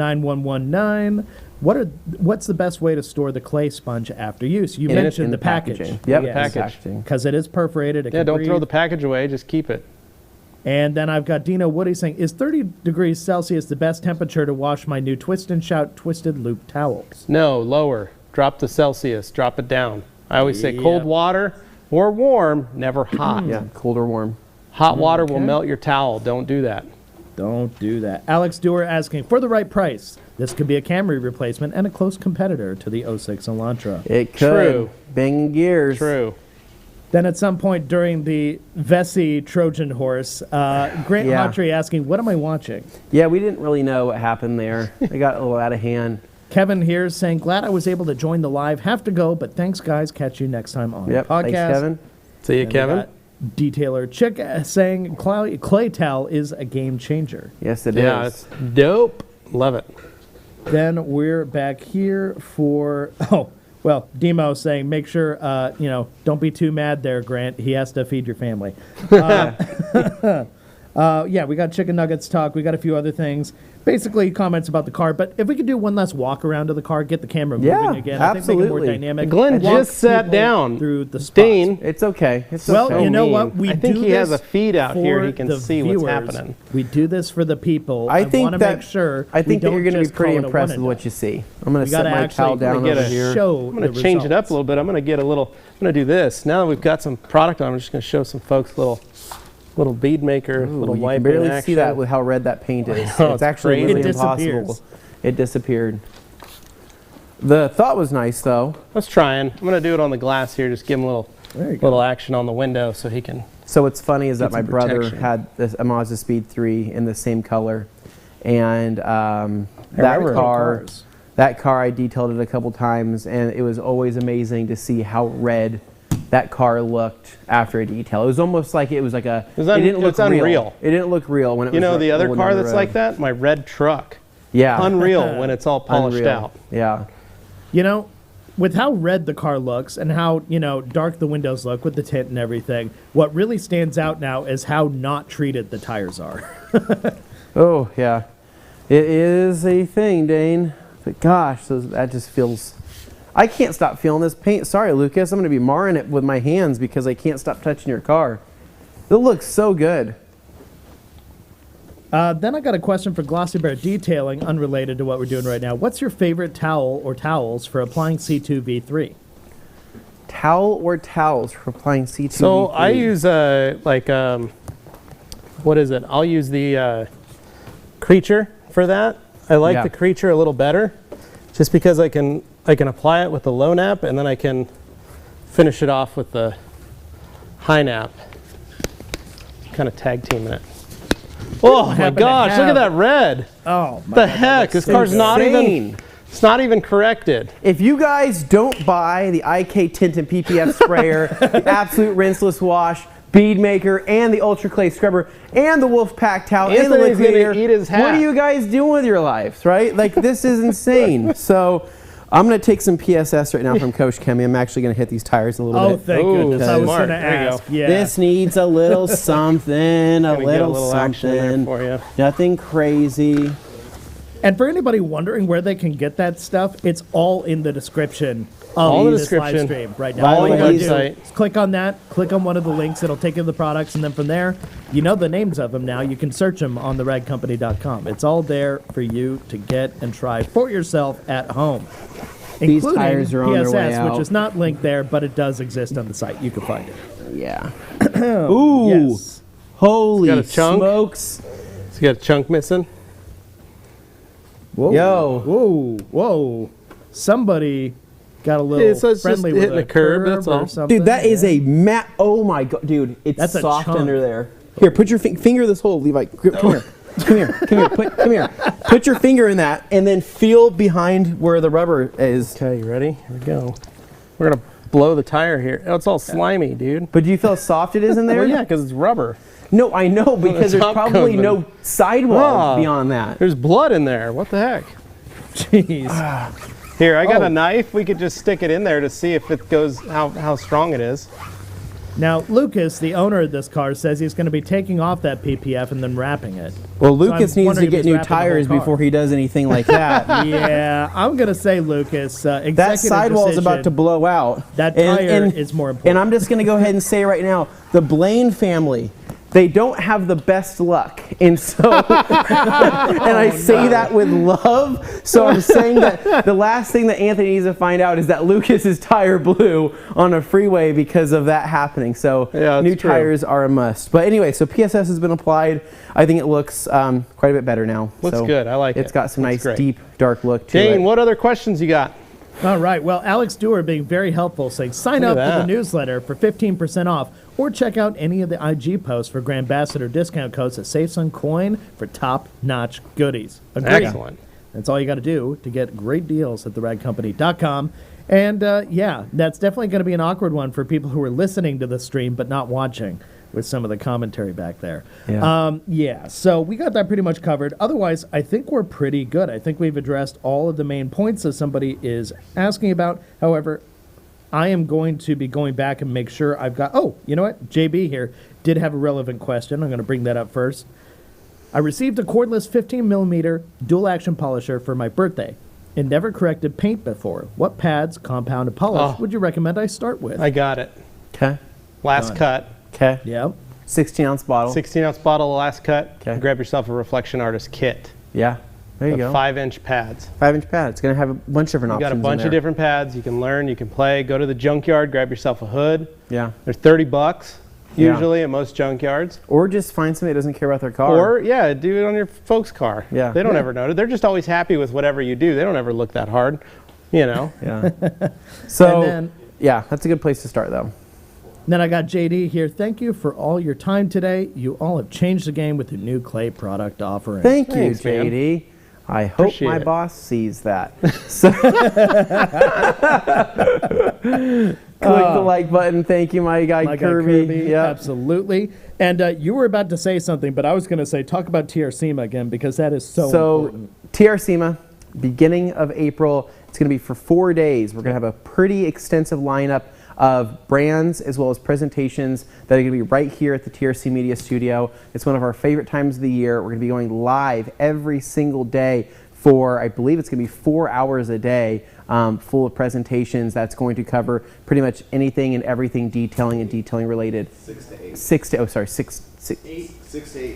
9119. What's the best way to store the clay sponge after use? You In mentioned the the package. packaging. Yep, package. packaging. Because it is perforated. It Yeah, can don't throw breathe. the package away. Just keep it. And then I've got Dino Woody saying, is 30 degrees Celsius the best temperature to wash my new Twist and Shout Twisted Loop towels? No, lower. Drop the Celsius. Drop it down. I always say cold Yep. water or warm, never hot. Yeah, cold or warm. Hot water will melt your towel. Don't do that. Don't do that. Alex Dewar asking, for the right price, this could be a Camry replacement and a close competitor to the 06 Elantra. It could. True. Banging gears. True. Then at some point during the Vessi Trojan horse, Grant Yeah. Hawtrey asking, what am I watching? Yeah, we didn't really know what happened there. It got a little out of hand. Kevin here saying, glad I was able to join the live. Have to go, but thanks, guys. Catch you next time on Yep. the podcast. Thanks, Kevin. See you, And we Kevin. got Detailer Chick saying, clay towel is a game changer. Yes, it is. Yeah, it's dope. Love it. Then we're back here for, Demo saying, make sure, don't be too mad there, Grant. He has to feed your family. We got chicken nuggets talk. We got a few other things. Basically, comments about the car. But if we could do one last walk around to the car, get the camera moving again. I think make it more absolutely. dynamic. Glenn Walk just sat people down. through the spots. Dean, It's okay. It's Well, okay. you know mean. what? We I think do he has this a feed out here. for He can the see what's viewers. happening. We do this for the people. I think want to that make sure. I think we that you're don't going to be just pretty call it a impressed one with and what you see. I'm going to We set gotta my actually towel down get over a here. show. I'm going to change it up a little bit. I'm going to get a little. I'm going to do this. Now that we've got some product on, I'm just going to show some folks little bead maker, little you wipe can barely in action. see that with how red that paint is. know, It's it's actually crazy. really It disappears. impossible. It disappeared. The thought was nice, though. I was trying. I'm going to do it on the glass here. Just give him a There you go. little action on the window so he can. So what's funny is that Get my some brother protection. had a Mazdaspeed 3 in the same color, and that remember car, cars. that car I detailed it a couple times, and it was always amazing to see how red that car looked after a detail. It was almost like it was like a. It was it didn't look it's unreal. It didn't look real when it You was. know the other rolling car down the that's road. like that? My red truck. Yeah. unreal when it's all polished Unreal. out. Yeah. You know, with how red the car looks and how, dark the windows look with the tint and everything, what really stands out now is how not treated the tires are. Oh, yeah. It is a thing, Dane. But gosh, that just feels... I can't stop feeling this paint. Sorry, Lucas. I'm going to be marring it with my hands because I can't stop touching your car. It looks so good. Then I got a question for Glossy Bear Detailing, unrelated to what we're doing right now. What's your favorite towel or towels for applying C2V3? Towel or towels for applying C2V3? So I use what is it? I'll use the Creature for that. I like the Creature a little better, just because I can apply it with the low nap and then I can finish it off with the high nap. Kind of tag teaming it. Oh my gosh, look at that red. Oh, my the heck? This car's not even, it's not even corrected. If you guys don't buy the IK Tint and PPF sprayer, the Absolute Rinseless Wash, Bead Maker, and the Ultra Clay Scrubber, and the Wolfpack Towel, and the Anthony's gonna Liquidator, eat his hat. what are you guys doing with your lives, right? Like, this is insane. So, I'm going to take some PSS right now from Coach Kemi. I'm actually going to hit these tires a little Oh, bit. thank goodness. I was smart. going to There you ask. go. Yeah. This needs a little something, a little action there something. for you. Nothing crazy. And for anybody wondering where they can get that stuff, it's all in the description of All in the this description. live stream right now. Right All on you the gotta do website. is click on that, click on one of the links, it'll take you to the products, and then from there, you know the names of them now. You can search them on theradcompany.com. It's all there for you to get and try for yourself at home. These Including tires are on their PSS, way out. which is not linked there, but it does exist on the site. You can find it. Yeah. Ooh. Yes. Holy It's got a chunk. smokes. So you got a chunk missing. Whoa. Yo. Whoa. Whoa. Somebody got a little So it's just friendly with hitting a the curb, that's or all. something. Dude, that is Yeah. a mat. Oh my god, dude, it's That's a soft chunk. under there. Here, put your finger in this hole, Levi. Come here. Come here. Come here. Come here. Put your finger in that, and then feel behind where the rubber is. Okay, you ready? Here we go. We're gonna blow the tire here. Oh, it's all slimy, dude. But do you feel how soft it is in there? Well, yeah, because it's rubber. No, I know, because there's top probably coat, no sidewall Oh. beyond that. There's blood in there. What the heck? Jeez. Here, I got Oh. a knife. We could just stick it in there to see if it goes, how strong it is. Now, Lucas, the owner of this car, says he's going to be taking off that PPF and then wrapping it. Well, I'm Lucas needs to wondering if get he's new wrapping the whole tires car. before he does anything like that. Yeah, I'm going to say, Lucas, executive That sidewall is about to decision, blow out. That tire is more important. And I'm just going to go ahead and say right now, the Blaine family, they don't have the best luck. And so, and I say that with love. So I'm saying that the last thing that Anthony needs to find out is that Lucas's tire blew on a freeway because of that happening. So Yeah, that's new true. tires are a must. But anyway, so PSS has been applied. I think it looks quite a bit better now. Looks So good. I like it. It's got some Looks nice, great. deep, dark look to it. Dane, what other questions you got? All right. Well, Alex Dewar being very helpful, saying sign Look up at for the that. newsletter for 15% off, or check out any of the IG posts for Grand Ambassador discount codes that saves on coin for top-notch goodies. Agree. Excellent. That's all you got to do to get great deals at theradcompany.com. And yeah, that's definitely going to be an awkward one for people who are listening to the stream but not watching, with some of the commentary back there. Yeah. So we got that pretty much covered. Otherwise, I think we're pretty good. I think we've addressed all of the main points that somebody is asking about. However, I am going to be going back and make sure I've got... Oh, you know what? JB here did have a relevant question. I'm going to bring that up first. I received a cordless 15mm dual-action polisher for my birthday and never corrected paint before. What pads, compound, and polish would you recommend I start with? I got it. Okay. Last cut. Okay. Yep. 16-ounce bottle. 16-ounce bottle of last cut. 'Kay. Grab yourself a Reflection Artist kit. Yeah. There you The go. 5-inch pads. 5-inch pad. It's going to have a bunch of different You options. got a bunch in of there. different pads. You can learn, you can play. Go to the junkyard, grab yourself a hood. Yeah. They're $30 Yeah. usually at most junkyards. Or just find somebody that doesn't care about their car. Or, yeah, do it on your folks' car. Yeah. They don't Yeah. ever notice. They're just always happy with whatever you do. They don't ever look that hard, you know. Yeah. So, And then- yeah, that's a good place to start, though. Then I got JD here. Thank you for all your time today. You all have changed the game with your new clay product offering. Thank you, Thanks, man. JD. I hope Appreciate my it. boss sees that. So, Click the like button. Thank you, my guy Kirby. Yep. Absolutely. And you were about to say something, but I was going to say, talk about TRC again, because that is so important. TRC, beginning of April, it's going to be for 4 days. We're going to have a pretty extensive lineup of brands as well as presentations that are going to be right here at the TRC Media Studio. It's one of our favorite times of the year. We're going to be going live every single day for, I believe it's going to be 4 hours a day, full of presentations that's going to cover pretty much anything and everything detailing and detailing related. 6 to 8. 6 to 8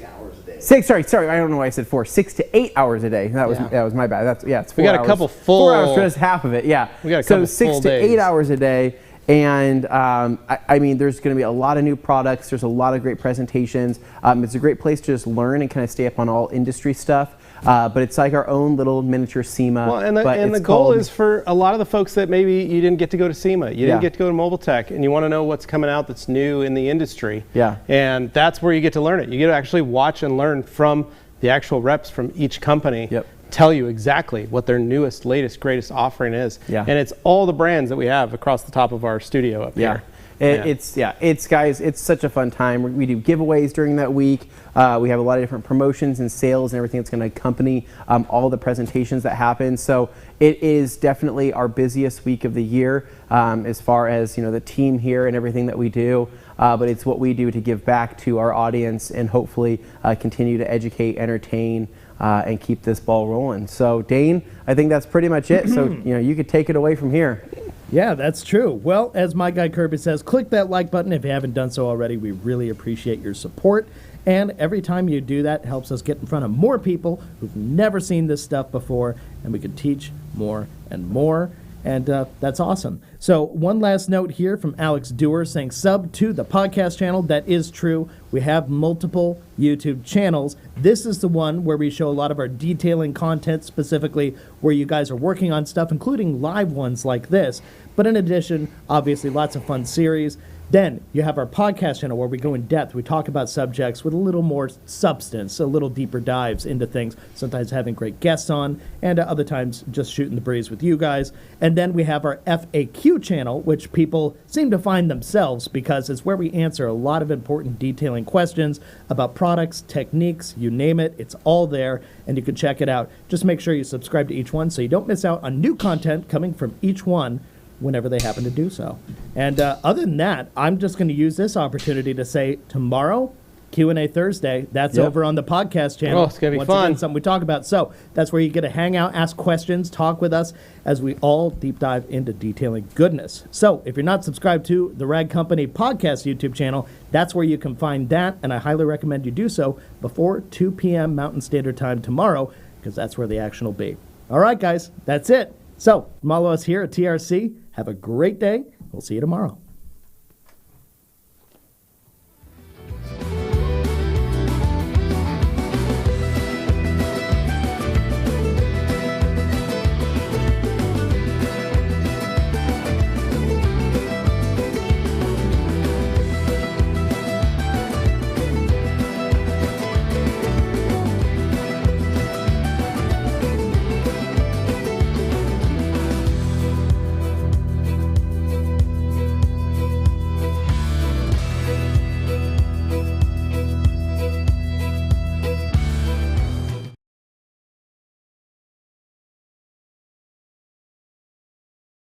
hours a day. Sorry, I don't know why I said 4. 6 to 8 hours a day. That was my bad. It's 4 We got hours. a couple full. 4 hours for just half of it. Yeah. We got a couple so 6 full to days. 8 hours a day. And I mean, there's going to be a lot of new products. There's a lot of great presentations. It's a great place to just learn and kind of stay up on all industry stuff. But it's like our own little miniature SEMA. Well, and the goal is for a lot of the folks that maybe you didn't get to go to SEMA, you didn't get to go to Mobile Tech, and you want to know what's coming out that's new in the industry. Yeah. And that's where you get to learn it. You get to actually watch and learn from the actual reps from each company. Yep. Tell you exactly what their newest, latest, greatest offering is. Yeah. And it's all the brands that we have across the top of our studio up here. It's guys, it's such a fun time. We do giveaways during that week. We have a lot of different promotions and sales and everything that's going to accompany all the presentations that happen. So it is definitely our busiest week of the year as far as the team here and everything that we do. But it's what we do to give back to our audience and hopefully continue to educate, entertain, and keep this ball rolling. So Dane, I think that's pretty much it. So you could take it away from here. Yeah, that's true. Well, as my guy Kirby says, click that like button if you haven't done so already. We really appreciate your support. And every time you do that, it helps us get in front of more people who've never seen this stuff before, and we can teach more and more. And that's awesome. So one last note here from Alex Dewar saying sub to the podcast channel. That is true. We have multiple YouTube channels. This is the one where we show a lot of our detailing content, specifically where you guys are working on stuff, including live ones like this. But in addition, obviously, lots of fun series. Then you have our podcast channel where we go in depth. We talk about subjects with a little more substance, a little deeper dives into things, sometimes having great guests on, and other times just shooting the breeze with you guys. And then we have our FAQ channel, which people seem to find themselves because it's where we answer a lot of important detailing questions about products, techniques, you name it. It's all there, and you can check it out. Just make sure you subscribe to each one so you don't miss out on new content coming from each one whenever they happen to do so. And other than that, I'm just going to use this opportunity to say tomorrow, Q&A Thursday, that's over on the podcast channel. Oh, it's going to be Once fun. Again, something we talk about. So that's where you get to hang out, ask questions, talk with us as we all deep dive into detailing goodness. So if you're not subscribed to the Rag Company podcast YouTube channel, that's where you can find that, and I highly recommend you do so before 2 p.m. Mountain Standard Time tomorrow, because that's where the action will be. All right, guys, that's it. So, from all of us here at TRC, have a great day. We'll see you tomorrow.